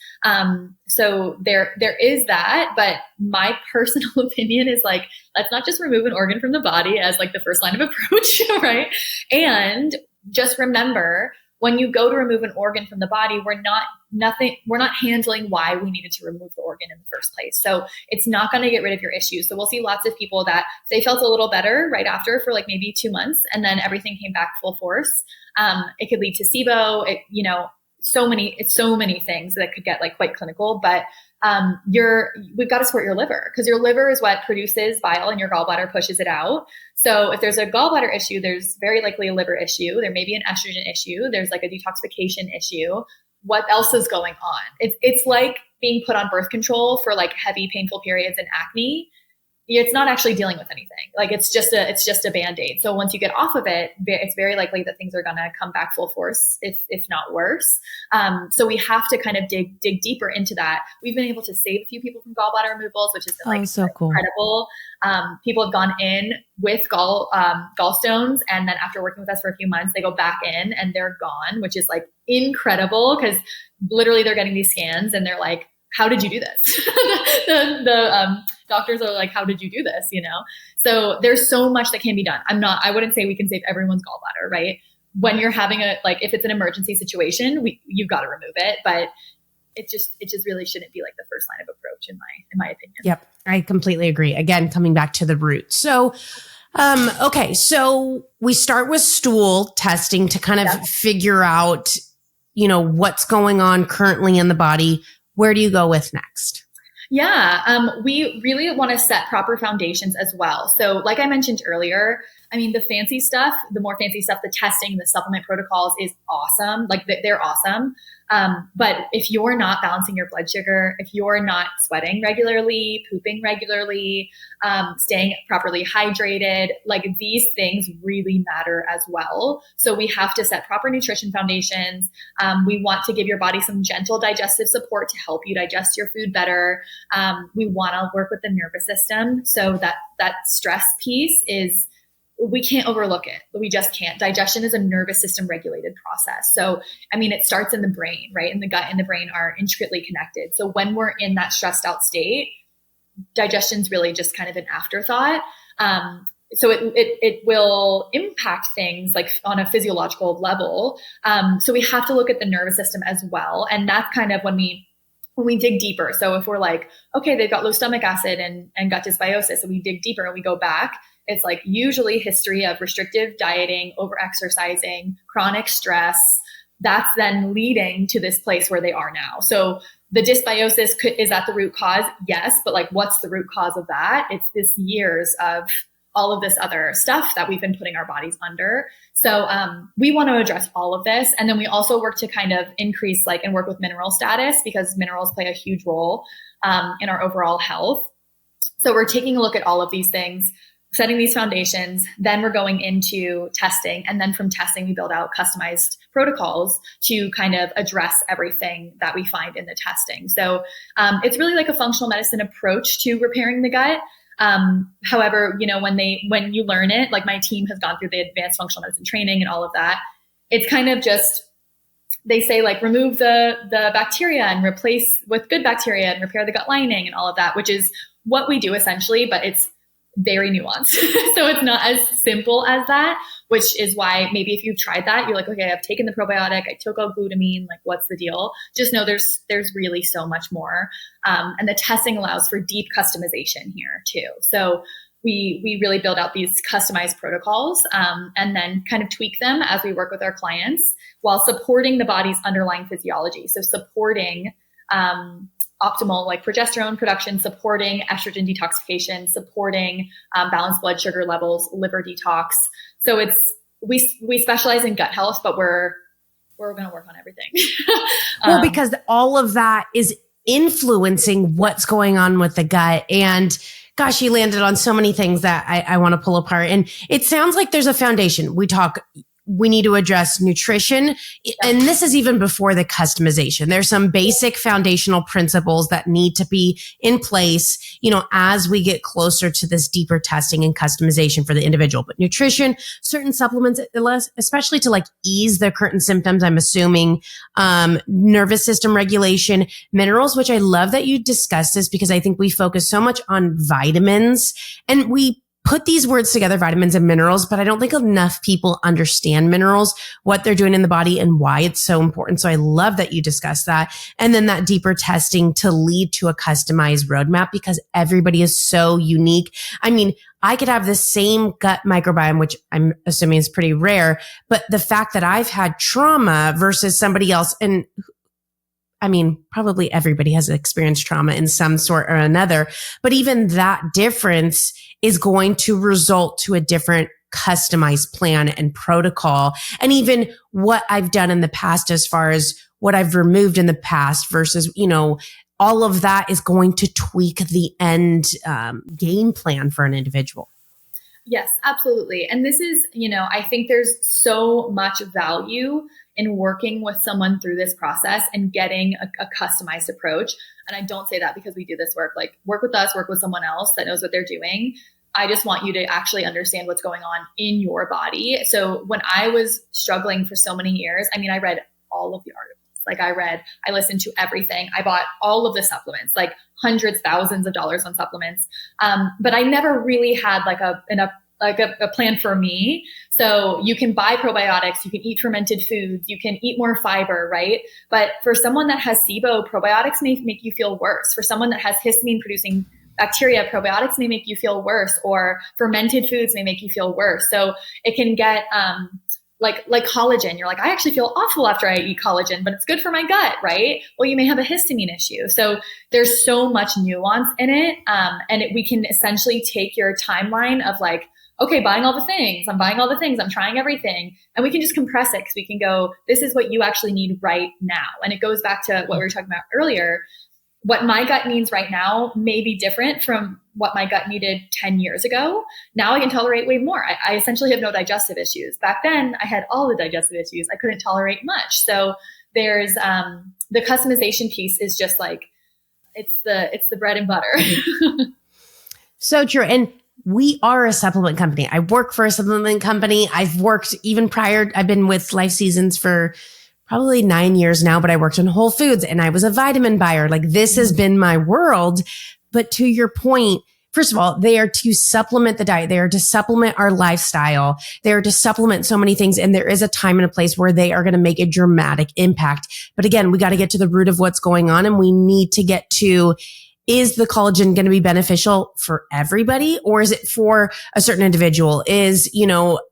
So there is that, but my personal opinion is like, let's not just remove an organ from the body as like the first line of approach, right? And just remember, when you go to remove an organ from the body, we're not handling why we needed to remove the organ in the first place. So it's not going to get rid of your issues. So we'll see lots of people that they felt a little better right after for like maybe 2 months, and then everything came back full force. It could lead to SIBO, so many things that could get like quite clinical, but we've got to support your liver, because your liver is what produces bile and your gallbladder pushes it out. So if there's a gallbladder issue, there's very likely a liver issue. There may be an estrogen issue. There's like a detoxification issue. What else is going on? It's like being put on birth control for like heavy, painful periods and acne. It's not actually dealing with anything. Like it's just a Band-Aid. So once you get off of it, it's very likely that things are going to come back full force, if not worse. So we have to kind of dig deeper into that. We've been able to save a few people from gallbladder removals, which has been so cool. Incredible. People have gone in with gallstones, and then after working with us for a few months, they go back in and they're gone, which is like incredible, because literally they're getting these scans and they're like, how did you do this? the doctors are like, how did you do this? So there's so much that can be done. I wouldn't say we can save everyone's gallbladder, right? When you're having if it's an emergency situation, you've got to remove it, but it just really shouldn't be like the first line of approach in my opinion. Yep. I completely agree. Again, coming back to the root. So, okay. So we start with stool testing to kind of figure out, what's going on currently in the body. Where do you go with next? Yeah, we really want to set proper foundations as well. So like I mentioned earlier, I mean, the more fancy stuff, the testing, the supplement protocols is awesome. Like they're awesome. But if you're not balancing your blood sugar, if you're not sweating regularly, pooping regularly, staying properly hydrated, like these things really matter as well. So we have to set proper nutrition foundations. We want to give your body some gentle digestive support to help you digest your food better. We want to work with the nervous system. So that stress piece we can't overlook it. We just can't. Digestion is a nervous system regulated process. So, I mean, it starts in the brain, right? And the gut and the brain are intricately connected. So when we're in that stressed out state, digestion's really just kind of an afterthought. So it will impact things like on a physiological level. So we have to look at the nervous system as well. And that's kind of when we dig deeper. So if we're like, okay, they've got low stomach acid and gut dysbiosis, and we dig deeper and we go back, it's like usually history of restrictive dieting, over-exercising, chronic stress. That's then leading to this place where they are now. So the dysbiosis is that the root cause? Yes. But like, what's the root cause of that? It's this years of all of this other stuff that we've been putting our bodies under. So we want to address all of this. And then we also work to kind of increase and work with mineral status, because minerals play a huge role in our overall health. So we're taking a look at all of these things, setting these foundations, then we're going into testing. And then from testing, we build out customized protocols to kind of address everything that we find in the testing. So it's really like a functional medicine approach to repairing the gut. However, when you learn it, like my team has gone through the advanced functional medicine training and all of that, it's kind of just, they say like remove the bacteria and replace with good bacteria and repair the gut lining and all of that, which is what we do essentially, but it's very nuanced. So it's not as simple as that, which is why maybe if you've tried that, you're like, okay, I've taken the probiotic, I took L-glutamine, like what's the deal? Just know there's really so much more. And the testing allows for deep customization here too. So we really build out these customized protocols and then kind of tweak them as we work with our clients while supporting the body's underlying physiology. So supporting optimal like progesterone production, supporting estrogen detoxification, supporting balanced blood sugar levels, liver detox. So we specialize in gut health, but we're going to work on everything. Well, because all of that is influencing what's going on with the gut. And gosh, you landed on so many things that I want to pull apart. And it sounds like there's a foundation. We need to address nutrition. And this is even before the customization. There's some basic foundational principles that need to be in place, as we get closer to this deeper testing and customization for the individual. But nutrition, certain supplements, especially to like ease the current symptoms, I'm assuming, nervous system regulation, minerals, which I love that you discussed this because I think we focus so much on vitamins and we put these words together, vitamins and minerals, but I don't think enough people understand minerals, what they're doing in the body and why it's so important. So I love that you discussed that. And then that deeper testing to lead to a customized roadmap because everybody is so unique. I mean, I could have the same gut microbiome, which I'm assuming is pretty rare, but the fact that I've had trauma versus somebody else, and I mean, probably everybody has experienced trauma in some sort or another, but even that difference is going to result to a different customized plan and protocol. And even what I've done in the past as far as what I've removed in the past versus, all of that is going to tweak the end game plan for an individual. Yes, absolutely. And this is, I think there's so much value in working with someone through this process and getting a customized approach. And I don't say that because we do this work, like work with us, work with someone else that knows what they're doing. I just want you to actually understand what's going on in your body. So when I was struggling for so many years, I read all of the articles. I listened to everything. I bought all of the supplements, like hundreds, thousands of dollars on supplements. But I never really had like a plan for me. So you can buy probiotics, you can eat fermented foods, you can eat more fiber, right? But for someone that has SIBO, probiotics may make you feel worse. For someone that has histamine producing bacteria, probiotics may make you feel worse, or fermented foods may make you feel worse. So it can get like collagen. You're like, I actually feel awful after I eat collagen, but it's good for my gut, right? Well, you may have a histamine issue. So there's so much nuance in it. We can essentially take your timeline of like, okay, buying all the things, I'm buying all the things, I'm trying everything. And we can just compress it because we can go, this is what you actually need right now. And it goes back to what we were talking about earlier. What my gut needs right now may be different from what my gut needed 10 years ago. Now I can tolerate way more. I essentially have no digestive issues. Back then I had all the digestive issues. I couldn't tolerate much. So there's the customization piece is just like, it's the bread and butter. So true. And we are a supplement company. I work for a supplement company. I've worked even prior. I've been with LifeSeasons for probably 9 years now, but I worked in Whole Foods and I was a vitamin buyer. Like this has been my world. But to your point, first of all, they are to supplement the diet. They are to supplement our lifestyle. They are to supplement so many things. And there is a time and a place where they are going to make a dramatic impact. But again, we got to get to the root of what's going on. And we need to get to, is the collagen going to be beneficial for everybody, or is it for a certain individual? Is,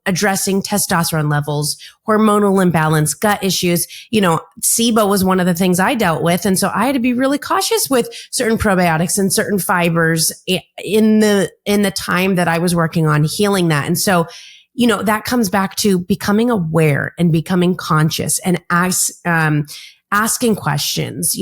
addressing testosterone levels, hormonal imbalance, gut issues? SIBO was one of the things I dealt with. And so I had to be really cautious with certain probiotics and certain fibers in the time that I was working on healing that. And so, that comes back to becoming aware and becoming conscious and asking questions,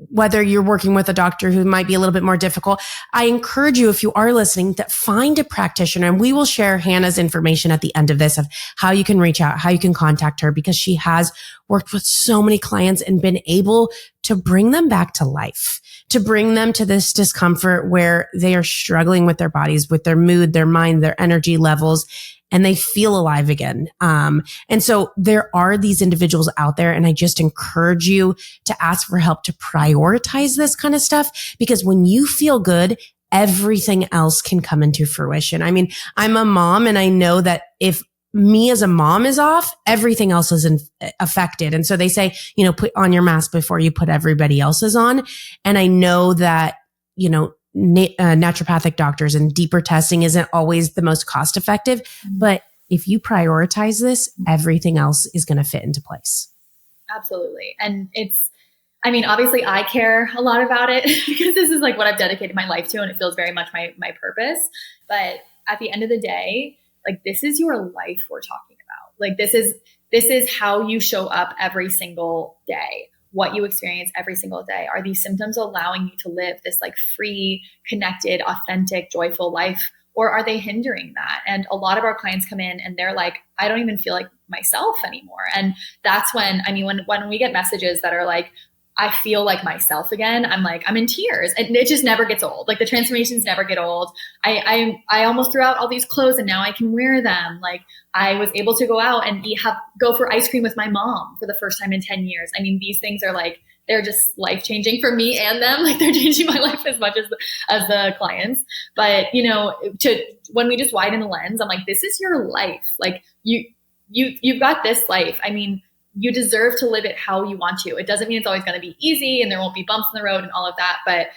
whether you're working with a doctor who might be a little bit more difficult, I encourage you, if you are listening, that find a practitioner, and we will share Hannah's information at the end of this of how you can reach out, how you can contact her, because she has worked with so many clients and been able to bring them back to life, to bring them to this discomfort where they are struggling with their bodies, with their mood, their mind, their energy levels, and they feel alive again. And so there are these individuals out there, and I just encourage you to ask for help to prioritize this kind of stuff, because when you feel good, everything else can come into fruition. I mean, I'm a mom, and I know that if me as a mom is off, everything else is affected. And so they say, put on your mask before you put everybody else's on. And I know that, naturopathic doctors and deeper testing isn't always the most cost effective, but if you prioritize this, everything else is going to fit into place. Absolutely. And obviously I care a lot about it because this is like what I've dedicated my life to, and it feels very much my purpose. But at the end of the day, like, this is your life we're talking about. Like, this is how you show up every single day. What you experience every single day. Are these symptoms allowing you to live this like free, connected, authentic, joyful life, or are they hindering that? And a lot of our clients come in and they're like, I don't even feel like myself anymore. And that's when we get messages that are like, I feel like myself again, I'm in tears, and it just never gets old. Like, the transformations never get old. I almost threw out all these clothes and now I can wear them. Like, I was able to go out and go for ice cream with my mom for the first time in 10 years. I mean, these things are like, they're just life-changing for me and them. Like, they're changing my life as much as the clients. But, when we just widen the lens, I'm like, this is your life. Like, you've got this life. I mean, you deserve to live it how you want to. It doesn't mean it's always going to be easy and there won't be bumps in the road and all of that, but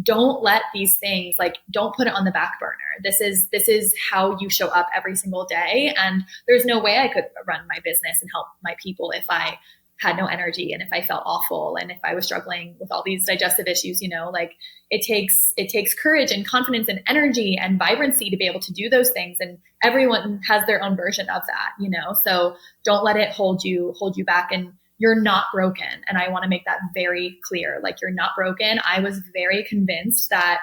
don't let these things, like, don't put it on the back burner. This is how you show up every single day. And there's no way I could run my business and help my people if I had no energy and if I felt awful and if I was struggling with all these digestive issues. Like, it takes courage and confidence and energy and vibrancy to be able to do those things. And everyone has their own version of that, so don't let it hold you back. And you're not broken. And I want to make that very clear. Like, you're not broken. I was very convinced that,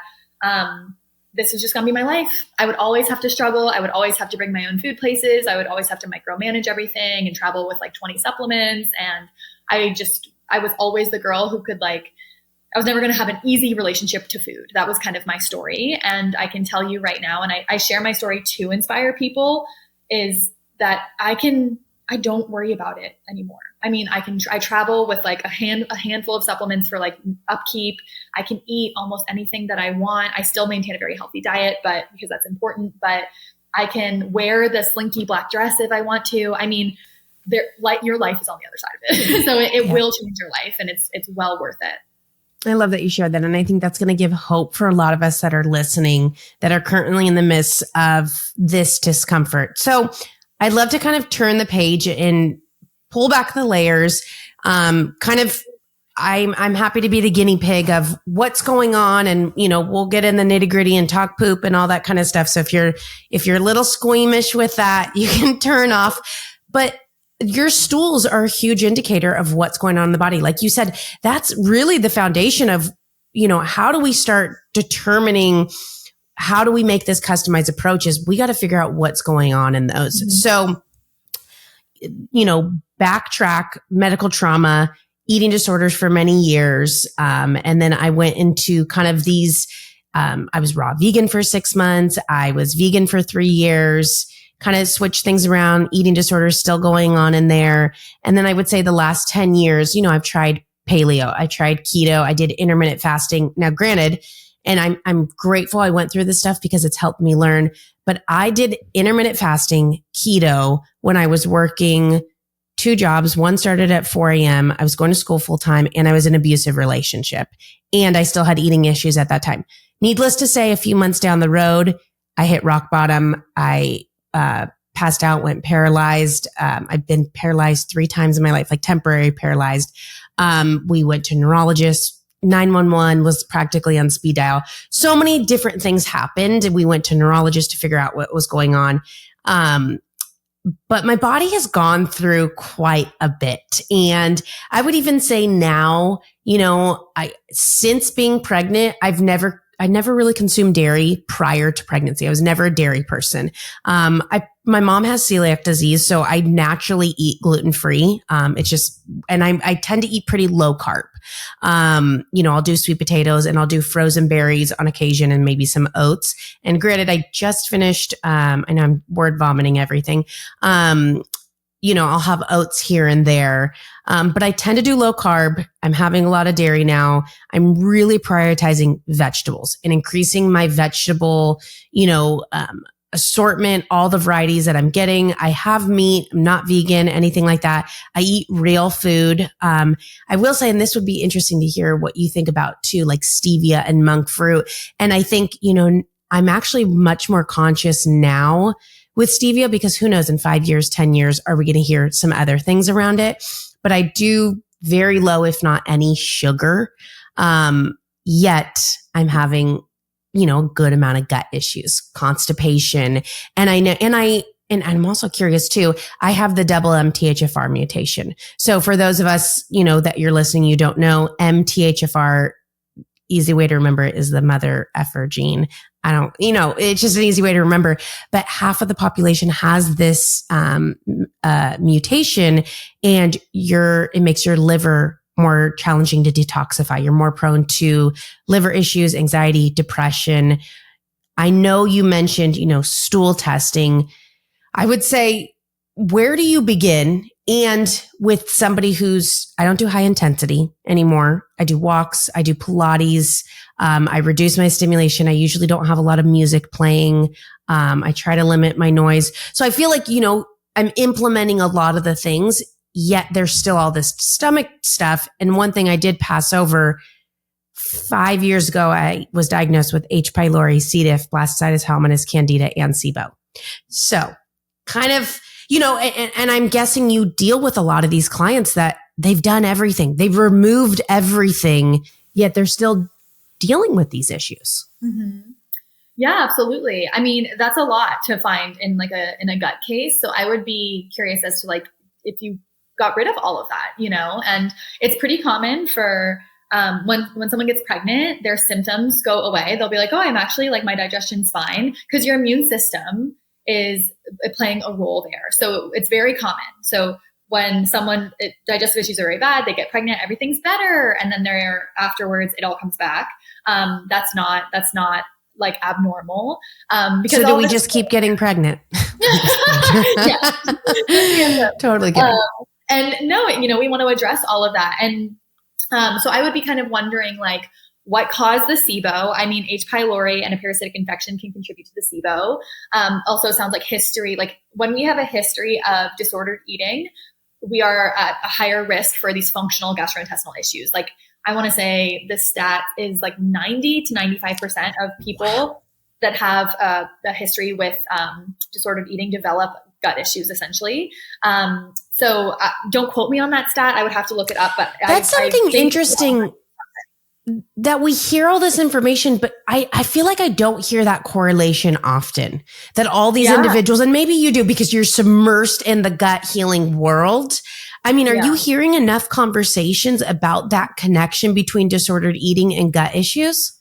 this was just going to be my life. I would always have to struggle. I would always have to bring my own food places. I would always have to micromanage everything and travel with like 20 supplements. And I was always the girl who could I was never going to have an easy relationship to food. That was kind of my story. And I can tell you right now, and I share my story to inspire people, is that I don't worry about it anymore. I mean, I travel with like a handful of supplements for like upkeep. I can eat almost anything that I want. I still maintain a very healthy diet, but because that's important, but I can wear the slinky black dress if I want to. I mean, your life is on the other side of it. So it will change your life, and it's well worth it. I love that you shared that. And I think that's going to give hope for a lot of us that are listening, that are currently in the midst of this discomfort. So I'd love to kind of turn the page and pull back the layers. I'm happy to be the guinea pig of what's going on. And, we'll get in the nitty gritty and talk poop and all that kind of stuff. So if you're a little squeamish with that, you can turn off. But your stools are a huge indicator of what's going on in the body. Like you said, that's really the foundation of, how do we start determining, how do we make this customized approach? Is we got to figure out what's going on in those. Mm-hmm. So, backtrack, medical trauma, eating disorders for many years. And then I went into kind of these, I was raw vegan for 6 months. I was vegan for 3 years, kind of switched things around, eating disorders still going on in there. And then I would say the last 10 years, I've tried paleo, I tried keto, I did intermittent fasting. Now, granted, and I'm grateful I went through this stuff because it's helped me learn, but I did intermittent fasting, keto, when I was working 2 jobs. One started at 4 a.m. I was going to school full time, and I was in an abusive relationship, and I still had eating issues at that time. Needless to say, a few months down the road, I hit rock bottom. I passed out, went paralyzed. I've been paralyzed 3 times in my life, like temporary paralyzed. We went to neurologists. 911 was practically on speed dial. So many different things happened. We went to neurologists to figure out what was going on. but my body has gone through quite a bit. And I would even say now, since being pregnant, I never really consumed dairy prior to pregnancy. I was never a dairy person. My mom has celiac disease, so I naturally eat gluten-free. And I tend to eat pretty low carb. I'll do sweet potatoes and I'll do frozen berries on occasion and maybe some oats. And granted, I just finished, I know I'm word vomiting everything. I'll have oats here and there. But I tend to do low carb. I'm having a lot of dairy now. I'm really prioritizing vegetables and increasing my vegetable, assortment, all the varieties that I'm getting. I have meat. I'm not vegan, anything like that. I eat real food. I will say, and this would be interesting to hear what you think about too, like stevia and monk fruit. And I think, I'm actually much more conscious now with stevia because who knows, in 5 years, 10 years, are we going to hear some other things around it? But I do very low, if not any sugar. Yet I'm having, a good amount of gut issues, constipation. And I know, and I'm also curious too, I have the double MTHFR mutation. So for those of us, that you're listening, you don't know, MTHFR, easy way to remember it is the mother effer gene. It's just an easy way to remember, but half of the population has this, mutation and it makes your liver more challenging to detoxify. You're more prone to liver issues, anxiety, depression. I know you mentioned, stool testing. I would say, where do you begin? And with somebody I don't do high intensity anymore. I do walks. I do Pilates. I reduce my stimulation. I usually don't have a lot of music playing. I try to limit my noise. So I feel like, I'm implementing a lot of the things, yet there's still all this stomach stuff. And one thing I did pass over 5 years ago, I was diagnosed with H. pylori, C. diff, blastocytis helminthus, candida, and SIBO. So kind of, and I'm guessing you deal with a lot of these clients that they've done everything. They've removed everything, yet they're still dealing with these issues. Mm-hmm. Yeah, absolutely. I mean, that's a lot to find in in a gut case. So I would be curious as to if you got rid of all of that, and it's pretty common for when someone gets pregnant, their symptoms go away. They'll be like, oh, I'm actually my digestion's fine, because your immune system is playing a role there. So it's very common. So when digestive issues are very bad, they get pregnant, everything's better. And then afterwards, it all comes back. That's not abnormal. Because so do we just keep getting pregnant? Yeah. Totally kidding. And no, we want to address all of that. And so I would be kind of wondering what caused the SIBO? I mean, H. pylori and a parasitic infection can contribute to the SIBO. Also sounds like history. When we have a history of disordered eating, we are at a higher risk for these functional gastrointestinal issues. I want to say the stat is 90 to 95% of people that have a history with disordered eating develop gut issues, essentially. So don't quote me on that stat. I would have to look it up. But that's something interesting that we hear all this information, but I feel like I don't hear that correlation often, that all these individuals, and maybe you do because you're submersed in the gut healing world. I mean, are you hearing enough conversations about that connection between disordered eating and gut issues?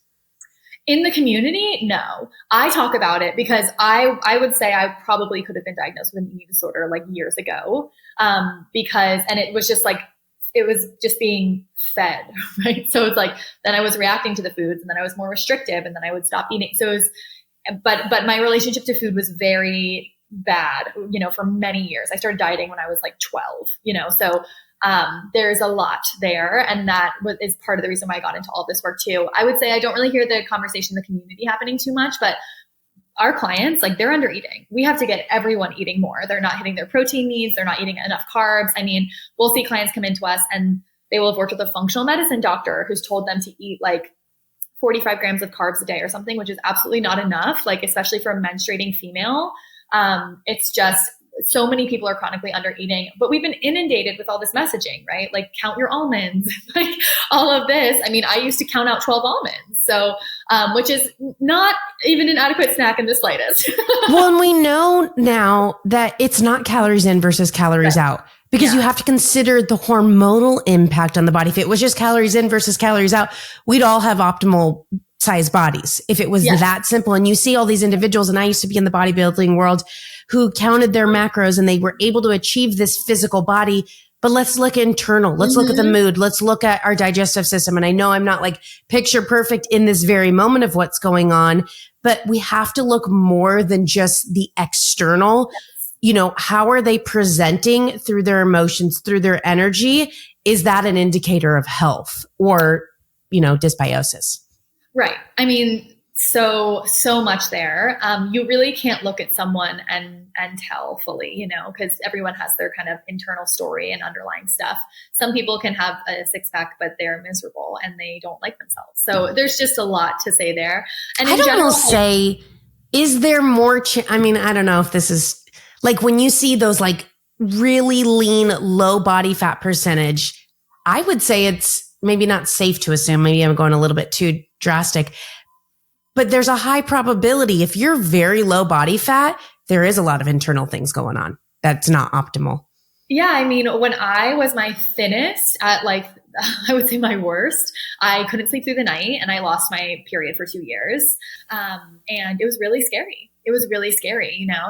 In the community, no. I talk about it because I would say I probably could have been diagnosed with an eating disorder years ago. And it was just it was just being fed, right? So it's then I was reacting to the foods, and then I was more restrictive, and then I would stop eating. So it was, but my relationship to food was very bad, for many years. I started dieting when I was 12, so there's a lot there. And that is part of the reason why I got into all this work too. I would say I don't really hear the conversation in the community happening too much, but our clients, they're under eating. We have to get everyone eating more. They're not hitting their protein needs. They're not eating enough carbs. I mean, we'll see clients come into us and they will have worked with a functional medicine doctor who's told them to eat 45 grams of carbs a day or something, which is absolutely not enough, especially for a menstruating female. It's just so many people are chronically under eating, but we've been inundated with all this messaging, right? Count your almonds, all of this. I mean, I used to count out 12 almonds, So, which is not even an adequate snack in the slightest. Well, and we know now that it's not calories in versus calories out, because you have to consider the hormonal impact on the body. If it was just calories in versus calories out, we'd all have optimal size bodies. If it was that simple. And you see all these individuals, and I used to be in the bodybuilding world, who counted their macros and they were able to achieve this physical body. But let's look internal. Let's look at the mood. Let's look at our digestive system. And I know I'm not like picture perfect in this very moment of what's going on, but we have to look more than just the external. You know, how are they presenting through their emotions, through their energy? Is that an indicator of health or, dysbiosis? Right. I mean, so much there. You really can't look at someone and tell fully, because everyone has their kind of internal story and underlying stuff. Some people can have a six pack, but they're miserable and they don't like themselves. So there's just a lot to say there. And in general, say, is there more? I don't know if this is like when you see those like really lean, low body fat percentage, I would say it's maybe not safe to assume. Maybe I'm going a little bit too drastic. But there's a high probability if you're very low body fat, there is a lot of internal things going on that's not optimal. Yeah. I mean, when I was my thinnest at I would say my worst, I couldn't sleep through the night and I lost my period for 2 years. And it was really scary.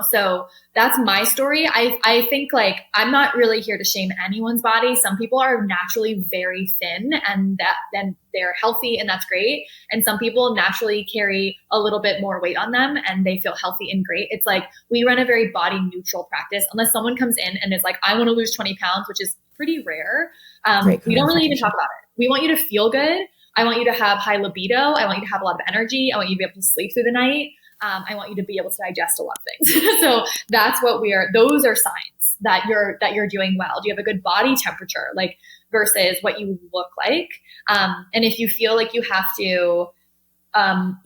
So that's my story. I think I'm not really here to shame anyone's body. Some people are naturally very thin and then they're healthy and that's great. And some people naturally carry a little bit more weight on them and they feel healthy and great. It's like we run a very body neutral practice unless someone comes in and is like, I want to lose 20 pounds, which is pretty rare. We don't really even talk about it. We want you to feel good. I want you to have high libido. I want you to have a lot of energy. I want you to be able to sleep through the night. I want you to be able to digest a lot of things. So that's what those are signs that you're doing well. Do you have a good body temperature, versus what you look like? And if you feel like you have to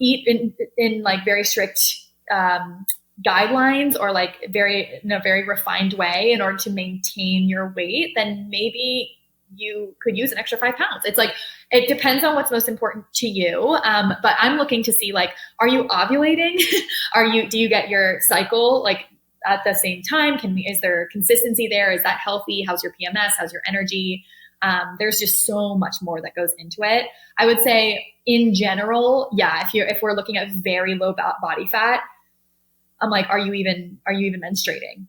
eat in very strict guidelines or in a very refined way in order to maintain your weight, then maybe you could use an extra 5 pounds. It's it depends on what's most important to you. But I'm looking to see, are you ovulating? Do you get your cycle at the same time? Is there consistency there? Is that healthy? How's your PMS? How's your energy? There's just so much more that goes into it. I would say in general, if we're looking at very low body fat, I'm like, are you even menstruating?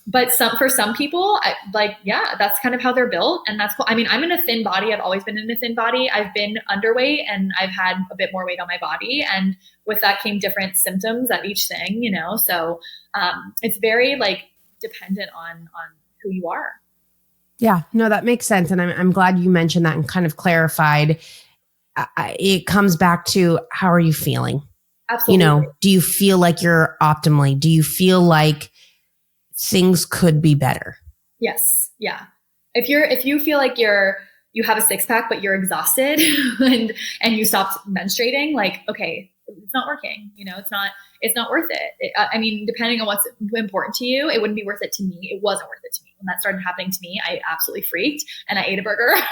But for some people, that's kind of how they're built, and that's cool. I mean, I'm in a thin body. I've always been in a thin body. I've been underweight, and I've had a bit more weight on my body, and with that came different symptoms at each thing. So it's very dependent on who you are. Yeah, no, that makes sense, and I'm glad you mentioned that and kind of clarified. It comes back to how are you feeling? Absolutely. Do you feel like you're optimally? Do you feel like things could be better? Yes. Yeah. If you feel like you have a six pack, but you're exhausted and you stopped menstruating, okay, it's not working. It's not worth it. I mean, depending on what's important to you, it wouldn't be worth it to me. It wasn't worth it to me. When that started happening to me, I absolutely freaked and I ate a burger. And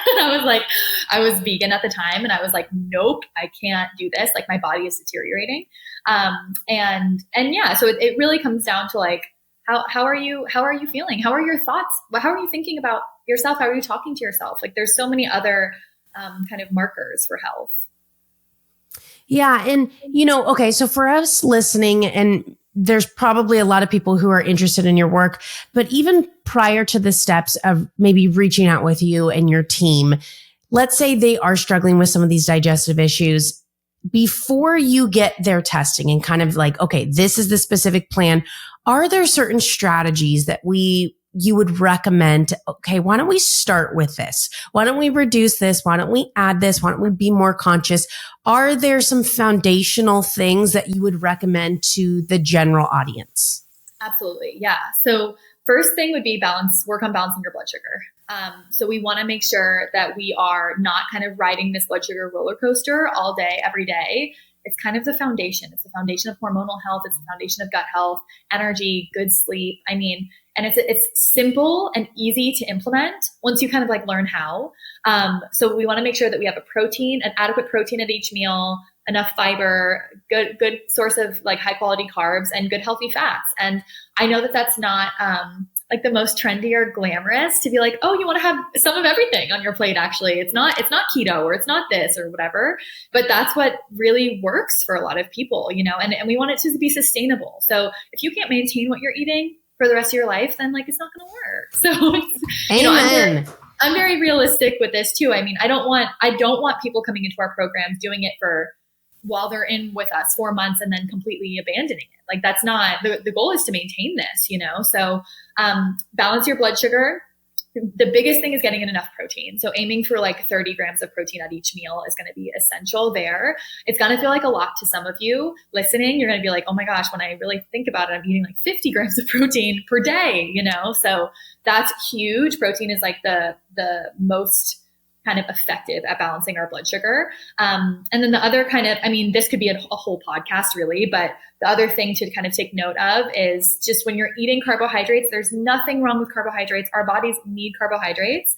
I was vegan at the time. And I was like, nope, I can't do this. My body is deteriorating. And yeah, so it really comes down to how are you feeling? How are your thoughts? How are you thinking about yourself? How are you talking to yourself? There's so many other kind of markers for health. Yeah. And, okay, so for us listening, and there's probably a lot of people who are interested in your work, but even prior to the steps of maybe reaching out with you and your team, let's say they are struggling with some of these digestive issues. Before you get their testing and kind of okay, this is the specific plan, are there certain strategies that you would recommend? Okay, why don't we start with this? Why don't we reduce this? Why don't we add this? Why don't we be more conscious? Are there some foundational things that you would recommend to the general audience? Absolutely. Yeah. So first thing would be work on balancing your blood sugar. So we want to make sure that we are not kind of riding this blood sugar roller coaster all day, every day. It's kind of the foundation. It's the foundation of hormonal health. It's the foundation of gut health, energy, good sleep. I mean, And it's simple and easy to implement once you kind of like learn how. So we want to make sure that we have an adequate protein at each meal, enough fiber, good source of like high quality carbs, and good healthy fats. And I know that that's not like the most trendy or glamorous to be like, oh, you want to have some of everything on your plate. Actually, it's not keto, or it's not this or whatever, but that's what really works for a lot of people, you know, and we want it to be sustainable. So if you can't maintain what you're eating for the rest of your life, then like, it's not going to work. So, you know, I'm very realistic with this too. I mean, I don't want people coming into our programs doing it while they're in with us 4 months and then completely abandoning it. Like, that's not the goal. Is to maintain this, you know? So, balance your blood sugar. The biggest thing is getting in enough protein. So aiming for like 30 grams of protein at each meal is going to be essential there. It's going to feel like a lot to some of you listening. You're going to be like, oh my gosh, when I really think about it, I'm eating like 50 grams of protein per day, you know? So that's huge. Protein is like the most kind of effective at balancing our blood sugar. And then the other kind of, I mean, this could be a whole podcast really, but the other thing to kind of take note of is just when you're eating carbohydrates, there's nothing wrong with carbohydrates. Our bodies need carbohydrates.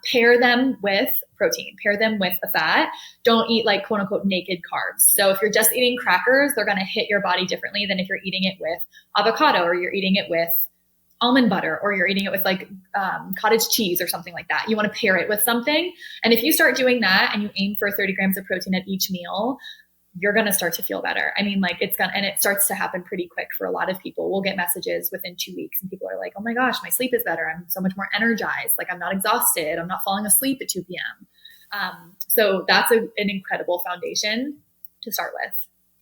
Pair them with protein, pair them with a fat. Don't eat like quote unquote naked carbs. So if you're just eating crackers, they're going to hit your body differently than if you're eating it with avocado, or you're eating it with almond butter, or you're eating it with like cottage cheese or something like that. You want to pair it with something. And if you start doing that and you aim for 30 grams of protein at each meal, you're going to start to feel better. I mean, like and it starts to happen pretty quick for a lot of people. We'll get messages within 2 weeks and people are like, oh my gosh, my sleep is better. I'm so much more energized. Like, I'm not exhausted. I'm not falling asleep at 2 p.m. So that's an incredible foundation to start with.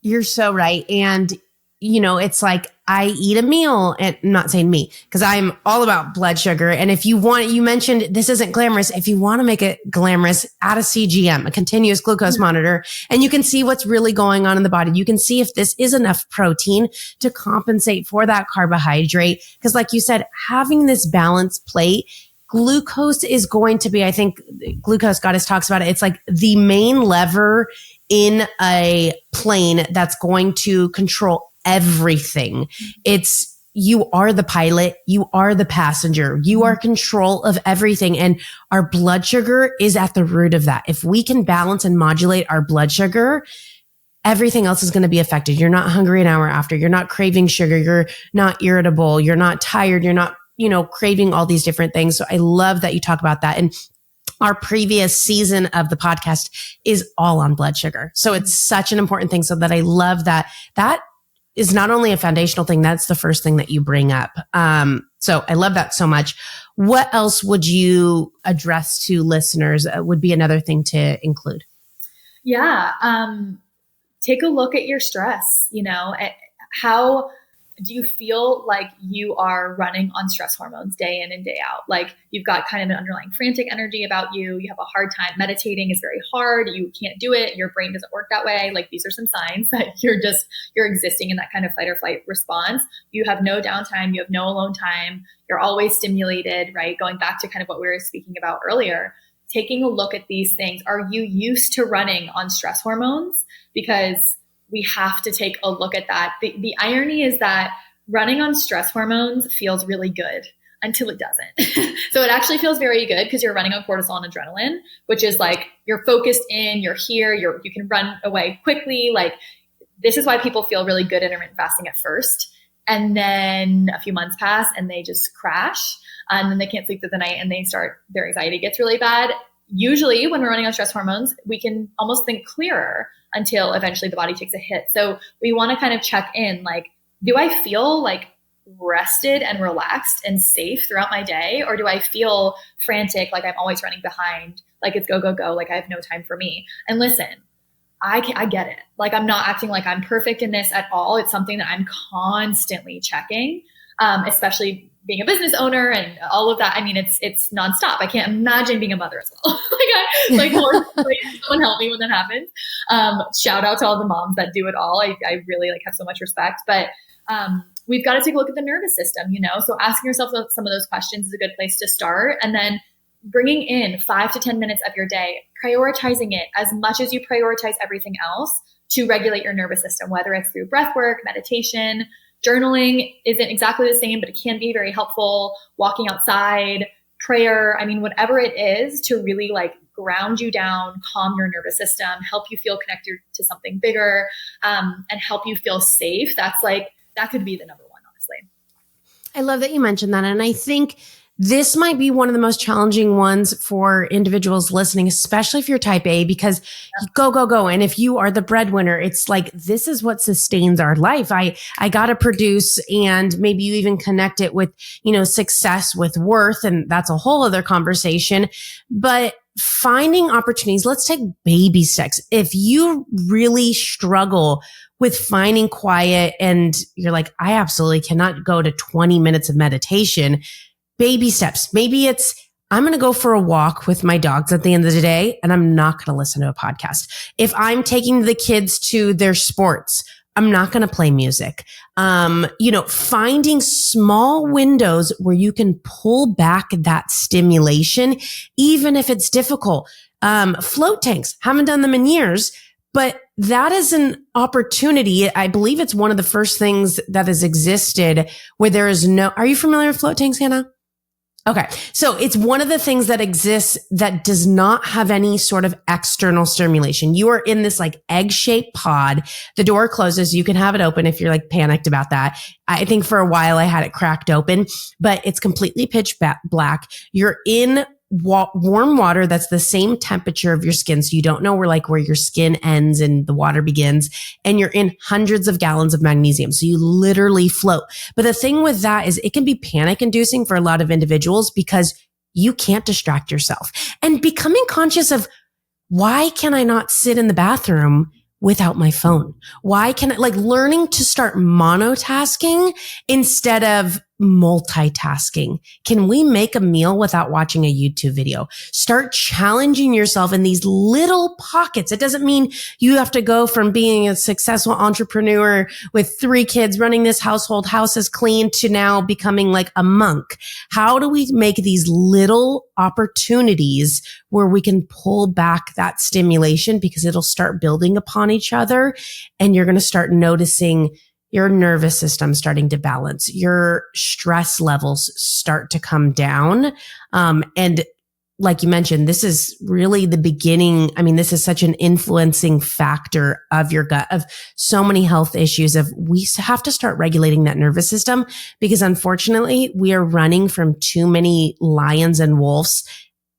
You're so right. And you know, it's like I eat a meal, and I'm not saying me, because I'm all about blood sugar. And if you want, you mentioned this isn't glamorous. If you want to make it glamorous, add a CGM, a continuous glucose monitor, and you can see what's really going on in the body. You can see if this is enough protein to compensate for that carbohydrate. Because like you said, having this balanced plate, glucose is going to be, I think Glucose Goddess talks about it. It's like the main lever in a plane that's going to control everything. It's, you are the pilot, you are the passenger, you are control of everything. And our blood sugar is at the root of that. If we can balance and modulate our blood sugar, everything else is going to be affected. You're not hungry an hour after, you're not craving sugar, you're not irritable, you're not tired, you're not, you know, craving all these different things. So I love that you talk about that. And our previous season of the podcast is all on blood sugar. So it's such an important thing. So that I love that. That is not only a foundational thing, that's the first thing that you bring up. So I love that so much. What else would you address to listeners would be another thing to include? Yeah. Take a look at your stress, you know, how do you feel like you are running on stress hormones day in and day out? Like, you've got kind of an underlying frantic energy about you. You have a hard time. Meditating is very hard. You can't do it. Your brain doesn't work that way. Like, these are some signs that you're existing in that kind of fight or flight response. You have no downtime. You have no alone time. You're always stimulated, right? Going back to kind of what we were speaking about earlier, taking a look at these things. Are you used to running on stress hormones? Because we have to take a look at that. The irony is that running on stress hormones feels really good until it doesn't. So it actually feels very good because you're running on cortisol and adrenaline, which is like, you're focused in, you're here, you can run away quickly. Like, this is why people feel really good intermittent fasting at first. And then a few months pass and they just crash, and then they can't sleep through the night and their anxiety gets really bad. Usually when we're running on stress hormones, we can almost think clearer until eventually the body takes a hit. So we want to kind of check in, like, do I feel like rested and relaxed and safe throughout my day? Or do I feel frantic, like I'm always running behind, like it's go, go, go, like I have no time for me? And listen, I get it. Like, I'm not acting like I'm perfect in this at all. It's something that I'm constantly checking, especially being a business owner and all of that. I mean, it's nonstop. I can't imagine being a mother as well. Someone help me when that happens. Shout out to all the moms that do it all. I really have so much respect, but we've got to take a look at the nervous system, you know? So asking yourself some of those questions is a good place to start. And then bringing in 5 to 10 minutes of your day, prioritizing it as much as you prioritize everything else to regulate your nervous system, whether it's through breath work, meditation, journaling isn't exactly the same, but it can be very helpful. Walking outside, prayer, whatever it is to really like ground you down, calm your nervous system, help you feel connected to something bigger, and help you feel safe. That could be the number one, honestly. I love that you mentioned that. And I think this might be one of the most challenging ones for individuals listening, especially if you're type A, because you go. And if you are the breadwinner, it's like, this is what sustains our life. I got to produce, and maybe you even connect it with, success with worth. And that's a whole other conversation. But finding opportunities, let's take baby steps. If you really struggle with finding quiet and you're like, I absolutely cannot go to 20 minutes of meditation, baby steps. Maybe it's, I'm going to go for a walk with my dogs at the end of the day, and I'm not going to listen to a podcast. If I'm taking the kids to their sports, I'm not going to play music. Finding small windows where you can pull back that stimulation, even if it's difficult. Float tanks, haven't done them in years, but that is an opportunity. I believe it's one of the first things that has existed where there is are you familiar with float tanks, Hannah? Okay. So it's one of the things that exists that does not have any sort of external stimulation. You are in this like egg-shaped pod. The door closes. You can have it open if you're like panicked about that. I think for a while I had it cracked open, but it's completely pitch black. You're in warm water that's the same temperature of your skin. So you don't know where your skin ends and the water begins. And you're in hundreds of gallons of magnesium. So you literally float. But the thing with that is it can be panic inducing for a lot of individuals because you can't distract yourself. And becoming conscious of, why can I not sit in the bathroom without my phone? Why can I, learning to start monotasking instead of multitasking? Can we make a meal without watching a YouTube video? Start challenging yourself in these little pockets. It doesn't mean you have to go from being a successful entrepreneur with 3 kids running this household, house is clean, to now becoming like a monk. How do we make these little opportunities where we can pull back that stimulation, because it'll start building upon each other, and you're going to start noticing your nervous system starting to balance, your stress levels start to come down. And like you mentioned, this is really the beginning. This is such an influencing factor of your gut, of so many health issues. We have to start regulating that nervous system, because unfortunately we are running from too many lions and wolves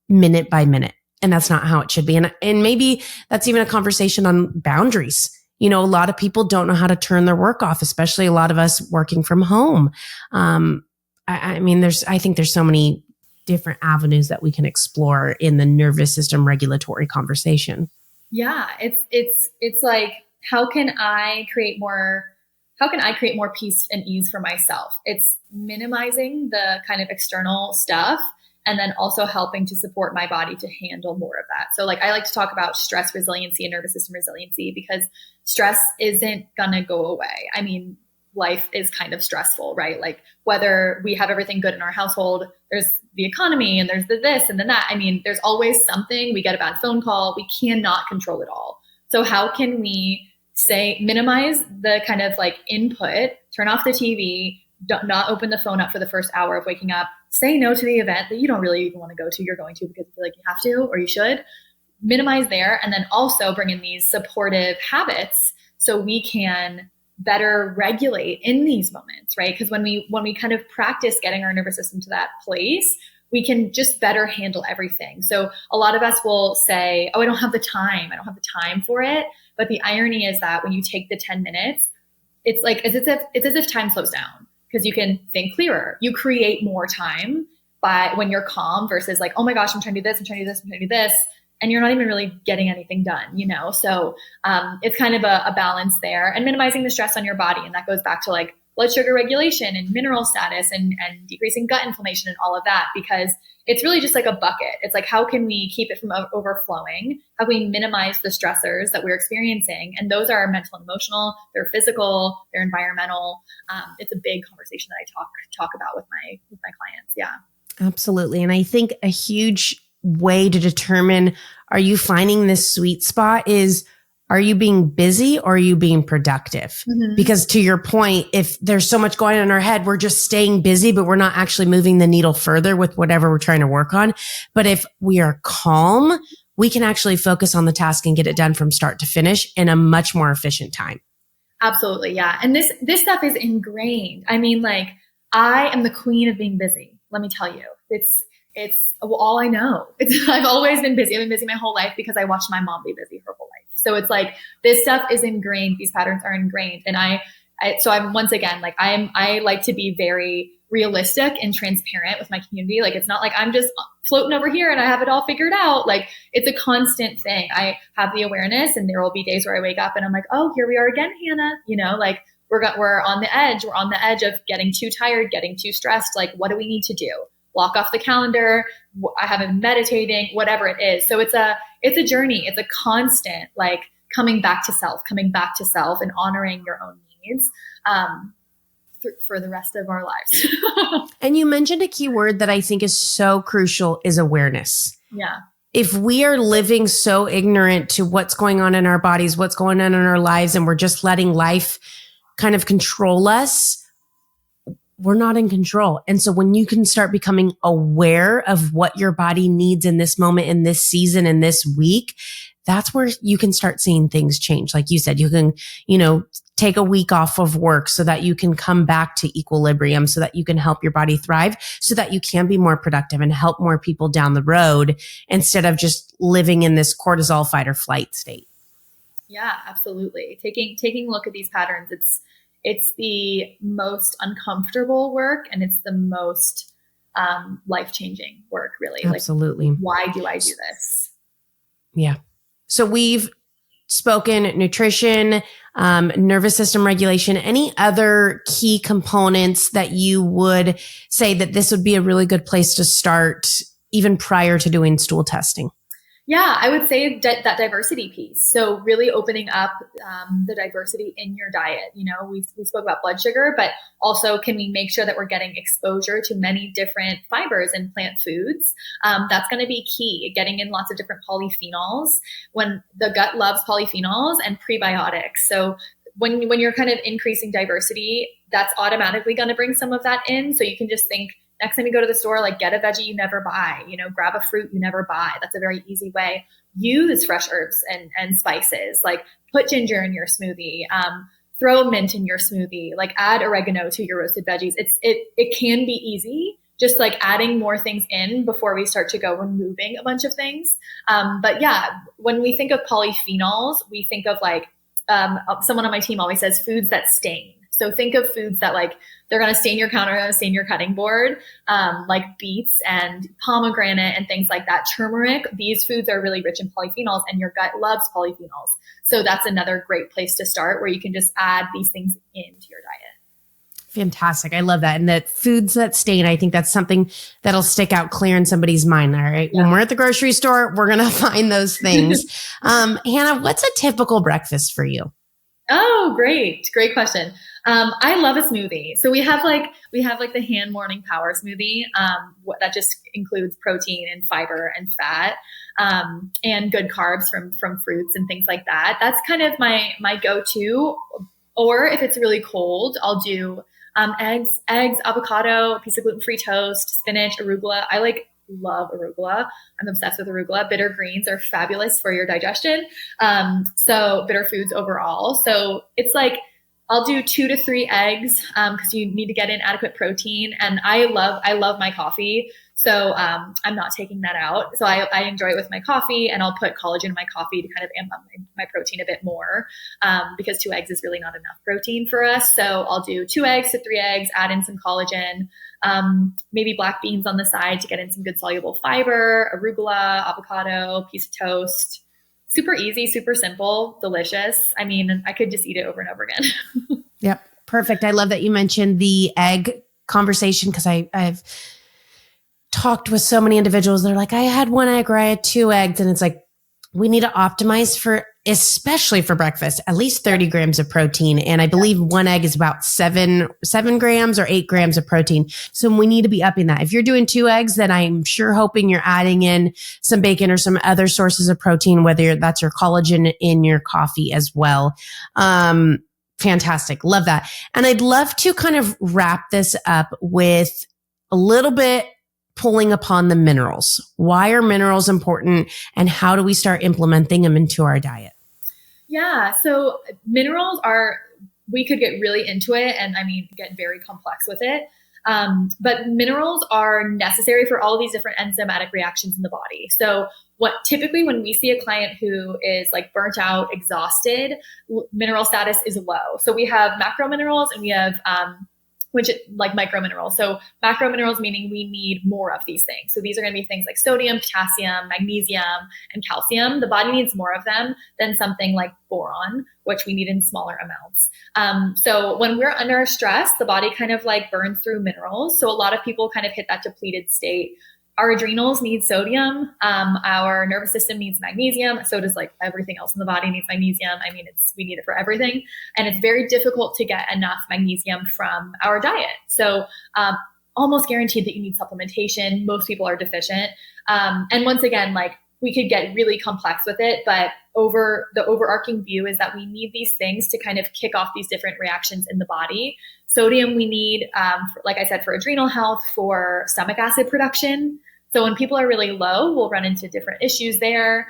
minute by minute. And that's not how it should be. And maybe that's even a conversation on boundaries. A lot of people don't know how to turn their work off, especially a lot of us working from home. I think there's so many different avenues that we can explore in the nervous system regulatory conversation. Yeah. It's like, how can I create more peace and ease for myself? It's minimizing the kind of external stuff, and then also helping to support my body to handle more of that. So I like to talk about stress resiliency and nervous system resiliency, because stress isn't going to go away. Life is kind of stressful, right? Whether we have everything good in our household, there's the economy and there's the this and then that. There's always something. We get a bad phone call. We cannot control it all. So how can we minimize the kind of input, turn off the TV, not open the phone up for the first hour of waking up, say no to the event that you don't really even want to go to, you're going to because you feel like you have to or you should. Minimize there, and then also bring in these supportive habits so we can better regulate in these moments, right? Because when we kind of practice getting our nervous system to that place, we can just better handle everything. So a lot of us will say, oh, I don't have the time for it. But the irony is that when you take the 10 minutes, it's as if time slows down, because you can think clearer. You create more time when you're calm versus oh my gosh, I'm trying to do this, I'm trying to do this, I'm trying to do this. And you're not even really getting anything done, So it's kind of a balance there, and minimizing the stress on your body. And that goes back to blood sugar regulation and mineral status and decreasing gut inflammation and all of that, because it's really just like a bucket. It's how can we keep it from overflowing? How can we minimize the stressors that we're experiencing? And those are mental and emotional, they're physical, they're environmental. It's a big conversation that I talk about with my clients. Yeah. Absolutely. And I think a huge way to determine, are you finding this sweet spot, is Are you being busy or are you being productive? Mm-hmm. Because to your point, if there's so much going on in our head, we're just staying busy, but we're not actually moving the needle further with whatever we're trying to work on. But if we are calm, we can actually focus on the task and get it done from start to finish in a much more efficient time. Absolutely. Yeah. And this stuff is ingrained. I mean, like, I am the queen of being busy. Let me tell you, it's all I know. I've always been busy. I've been busy my whole life because I watched my mom be busy her whole life. So it's like, this stuff is ingrained. These patterns are ingrained. And so I'm once again, like, I like to be very realistic and transparent with my community. Like, it's not like I'm just floating over here and I have it all figured out. Like, it's a constant thing. I have the awareness, and there will be days where I wake up and I'm like, oh, here we are again, Hannah. Like, we're on the edge. We're on the edge of getting too tired, getting too stressed. Like, what do we need to do? Block off the calendar. I haven't been meditating, whatever it is. So it's a journey. It's a constant, like, coming back to self and honoring your own needs for the rest of our lives. And you mentioned a key word that I think is so crucial is awareness. Yeah. If we are living so ignorant to what's going on in our bodies, what's going on in our lives, and we're just letting life kind of control us, we're not in control. And so when you can start becoming aware of what your body needs in this moment, in this season, in this week, that's where you can start seeing things change. Like you said, you can, take a week off of work so that you can come back to equilibrium, so that you can help your body thrive, so that you can be more productive and help more people down the road instead of just living in this cortisol fight or flight state. Yeah, absolutely. Taking a look at these patterns, it's the most uncomfortable work, and it's the most life-changing work, really. Absolutely. Like, why do I do this? Yeah. So we've spoken nutrition, nervous system regulation, any other key components that you would say that this would be a really good place to start even prior to doing stool testing? Yeah, I would say that diversity piece. So really opening up the diversity in your diet. We spoke about blood sugar, but also, can we make sure that we're getting exposure to many different fibers and plant foods? That's going to be key. Getting in lots of different polyphenols. When the gut loves polyphenols and prebiotics. So when you're kind of increasing diversity, that's automatically going to bring some of that in. So you can just think, next time you go to the store, like, get a veggie you never buy, grab a fruit you never buy. That's a very easy way. Use fresh herbs and spices, like put ginger in your smoothie, throw mint in your smoothie, like add oregano to your roasted veggies. It can be easy, just like adding more things in before we start to go removing a bunch of things. But yeah, when we think of polyphenols, we think of like, someone on my team always says foods that stain. So think of foods that, like, they're going to stain your counter, going to stain your cutting board, like beets and pomegranate and things like that. Turmeric, these foods are really rich in polyphenols, and your gut loves polyphenols. So that's another great place to start, where you can just add these things into your diet. Fantastic. I love that. And that foods that stain, I think that's something that'll stick out clear in somebody's mind. All right. Yeah. When we're at the grocery store, we're going to find those things. Hannah, what's a typical breakfast for you? Oh, great. Great question. I love a smoothie. So we have the hand morning power smoothie. That just includes protein and fiber and fat, and good carbs from fruits and things like that. That's kind of my go-to. Or if it's really cold, I'll do, eggs, avocado, a piece of gluten-free toast, spinach, arugula. I love arugula. I'm obsessed with arugula. Bitter greens are fabulous for your digestion. So bitter foods overall. So it's like, I'll do 2 to 3 eggs, because you need to get in adequate protein. And I love my coffee. So, I'm not taking that out. So I enjoy it with my coffee, and I'll put collagen in my coffee to kind of amp up my protein a bit more, because 2 eggs is really not enough protein for us. So I'll do 2 eggs to 3 eggs, add in some collagen, maybe black beans on the side to get in some good soluble fiber, arugula, avocado, piece of toast. Super easy, super simple, delicious. I mean, I could just eat it over and over again. Yep. Perfect. I love that you mentioned the egg conversation, because I've talked with so many individuals. They're like, I had 1 egg or I had 2 eggs. And it's like, we need to optimize for, especially for breakfast, at least 30 grams of protein. And I believe one egg is about seven grams or 8 grams of protein. So we need to be upping that. If you're doing 2 eggs, then I'm sure hoping you're adding in some bacon or some other sources of protein, whether that's your collagen in your coffee as well. Fantastic. Love that. And I'd love to kind of wrap this up with a little bit pulling upon the minerals. Why are minerals important and how do we start implementing them into our diet? Yeah. So minerals we could get really into it and get very complex with it. But minerals are necessary for all of these different enzymatic reactions in the body. So typically when we see a client who is like burnt out, exhausted, mineral status is low. So we have macro minerals and we have, like micro minerals. So macro minerals meaning we need more of these things. So these are going to be things like sodium, potassium, magnesium, and calcium. The body needs more of them than something like boron, which we need in smaller amounts. So when we're under stress, the body kind of like burns through minerals. So a lot of people kind of hit that depleted state. Our adrenals need sodium. Our nervous system needs magnesium. So does like everything else in the body needs magnesium. We need it for everything. And it's very difficult to get enough magnesium from our diet. So almost guaranteed that you need supplementation. Most people are deficient. And once again, like we could get really complex with it, but the overarching view is that we need these things to kind of kick off these different reactions in the body. Sodium we need, like I said, for adrenal health, for stomach acid production. So when people are really low, we'll run into different issues there.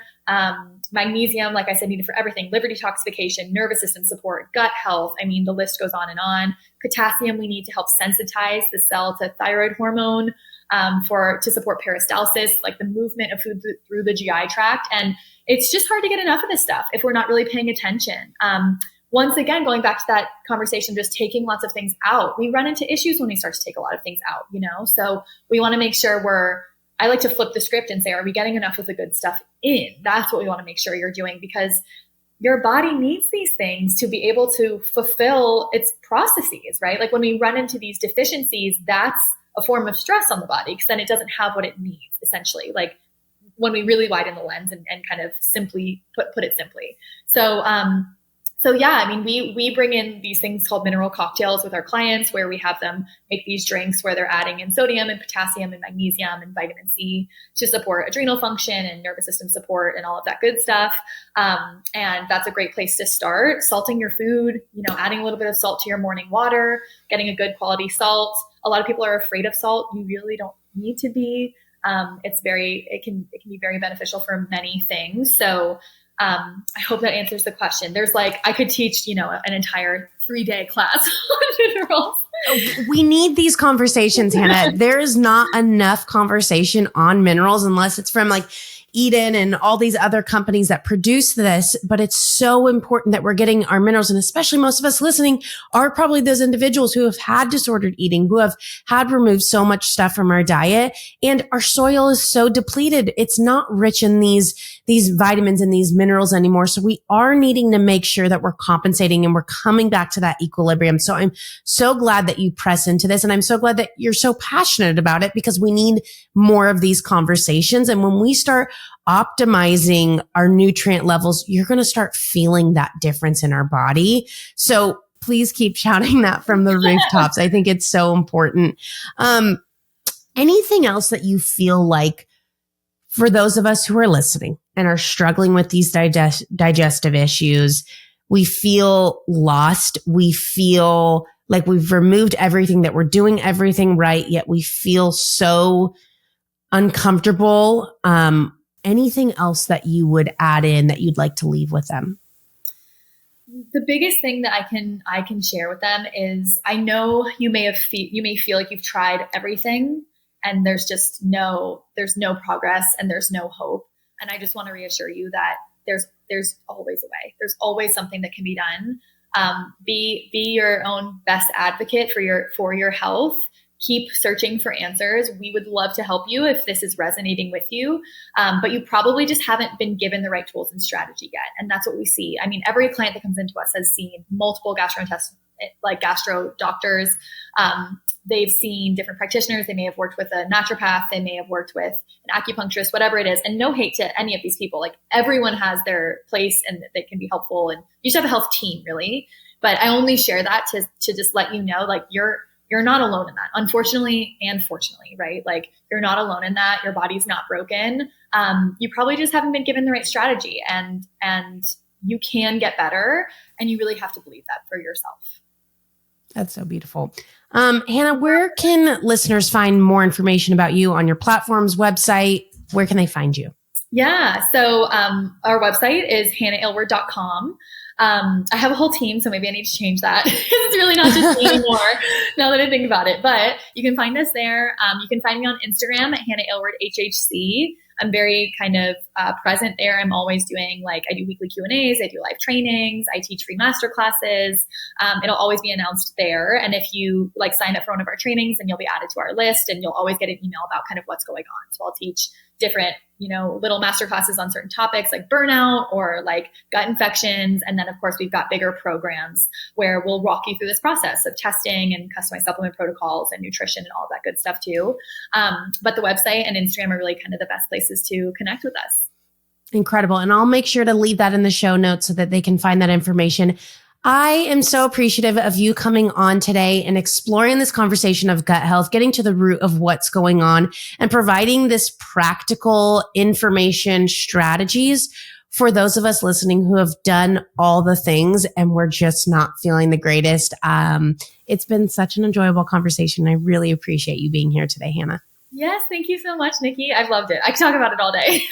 Magnesium, like I said, needed for everything: liver detoxification, nervous system support, gut health. The list goes on and on. Potassium we need to help sensitize the cell to thyroid hormone, to support peristalsis, like the movement of food through the GI tract. And it's just hard to get enough of this stuff if we're not really paying attention. Once again, going back to that conversation, just taking lots of things out, we run into issues when we start to take a lot of things out, So we want to make sure I like to flip the script and say, are we getting enough of the good stuff in? That's what we want to make sure you're doing, because your body needs these things to be able to fulfill its processes, right? Like when we run into these deficiencies, that's a form of stress on the body, because then it doesn't have what it needs, essentially, like when we really widen the lens and kind of simply put it simply. So yeah, we bring in these things called mineral cocktails with our clients, where we have them make these drinks where they're adding in sodium and potassium and magnesium and vitamin C to support adrenal function and nervous system support and all of that good stuff. And that's a great place to start. Salting your food, adding a little bit of salt to your morning water, getting a good quality salt. A lot of people are afraid of salt. You really don't need to be. It can be very beneficial for many things. So I hope that answers the question. I could teach, an entire 3-day class on minerals. We need these conversations, Hannah. There is not enough conversation on minerals unless it's from like Eden and all these other companies that produce this. But it's so important that we're getting our minerals. And especially most of us listening are probably those individuals who have had disordered eating, who have had removed so much stuff from our diet. And our soil is so depleted. It's not rich in these vitamins and these minerals anymore. So we are needing to make sure that we're compensating and we're coming back to that equilibrium. So I'm so glad that you press into this. And I'm so glad that you're so passionate about it, because we need more of these conversations. And when we start optimizing our nutrient levels, you're going to start feeling that difference in our body. So please keep shouting that from the rooftops. I think it's so important. Anything else that you feel like, for those of us who are listening and are struggling with these digestive issues, we feel lost. We feel like we've removed everything, that we're doing everything right, yet we feel so uncomfortable. Anything else that you would add in that you'd like to leave with them? The biggest thing that I can share with them is, I know you may feel like you've tried everything and there's no progress and there's no hope. And I just want to reassure you that there's always a way. There's always something that can be done. Be your own best advocate for your health. Keep searching for answers. We would love to help you if this is resonating with you. But you probably just haven't been given the right tools and strategy yet. And that's what we see. Every client that comes into us has seen multiple like gastro doctors. They've seen different practitioners. They may have worked with a naturopath. They may have worked with an acupuncturist, whatever it is. And no hate to any of these people. Like everyone has their place and they can be helpful. And you should have a health team, really. But I only share that to just let you know, like you're not alone in that, unfortunately and fortunately, right? Like you're not alone in that. Your body's not broken. You probably just haven't been given the right strategy, and you can get better, and you really have to believe that for yourself. That's so beautiful. Hannah, where can listeners find more information about you on your platforms, website? Where can they find you? Yeah. So our website is hannahaylward.com. I have a whole team, so maybe I need to change that. It's really not just me anymore now that I think about it. But you can find us there. You can find me on Instagram at Hannah Aylward HHC. I'm very kind of present there. I'm always doing I do weekly Q&As, I do live trainings, I teach free master classes. It'll always be announced there. And if you sign up for one of our trainings, then you'll be added to our list and you'll always get an email about kind of what's going on. So I'll teach different, little master classes on certain topics like burnout or gut infections. And then of course we've got bigger programs where we'll walk you through this process of testing and customized supplement protocols and nutrition and all that good stuff too. But the website and Instagram are really kind of the best places to connect with us. Incredible. And I'll make sure to leave that in the show notes so that they can find that information. I am so appreciative of you coming on today and exploring this conversation of gut health, getting to the root of what's going on and providing this practical information strategies for those of us listening who have done all the things and we're just not feeling the greatest. It's been such an enjoyable conversation. I really appreciate you being here today, Hannah. Yes, thank you so much, Niki. I've loved it. I can talk about it all day.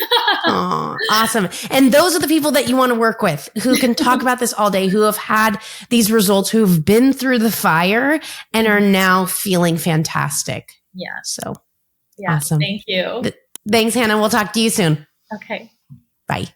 Oh, awesome. And those are the people that you want to work with, who can talk about this all day, who have had these results, who've been through the fire and are now feeling fantastic. Yeah. So yeah, awesome. Thank you. Thanks, Hannah. We'll talk to you soon. Okay. Bye.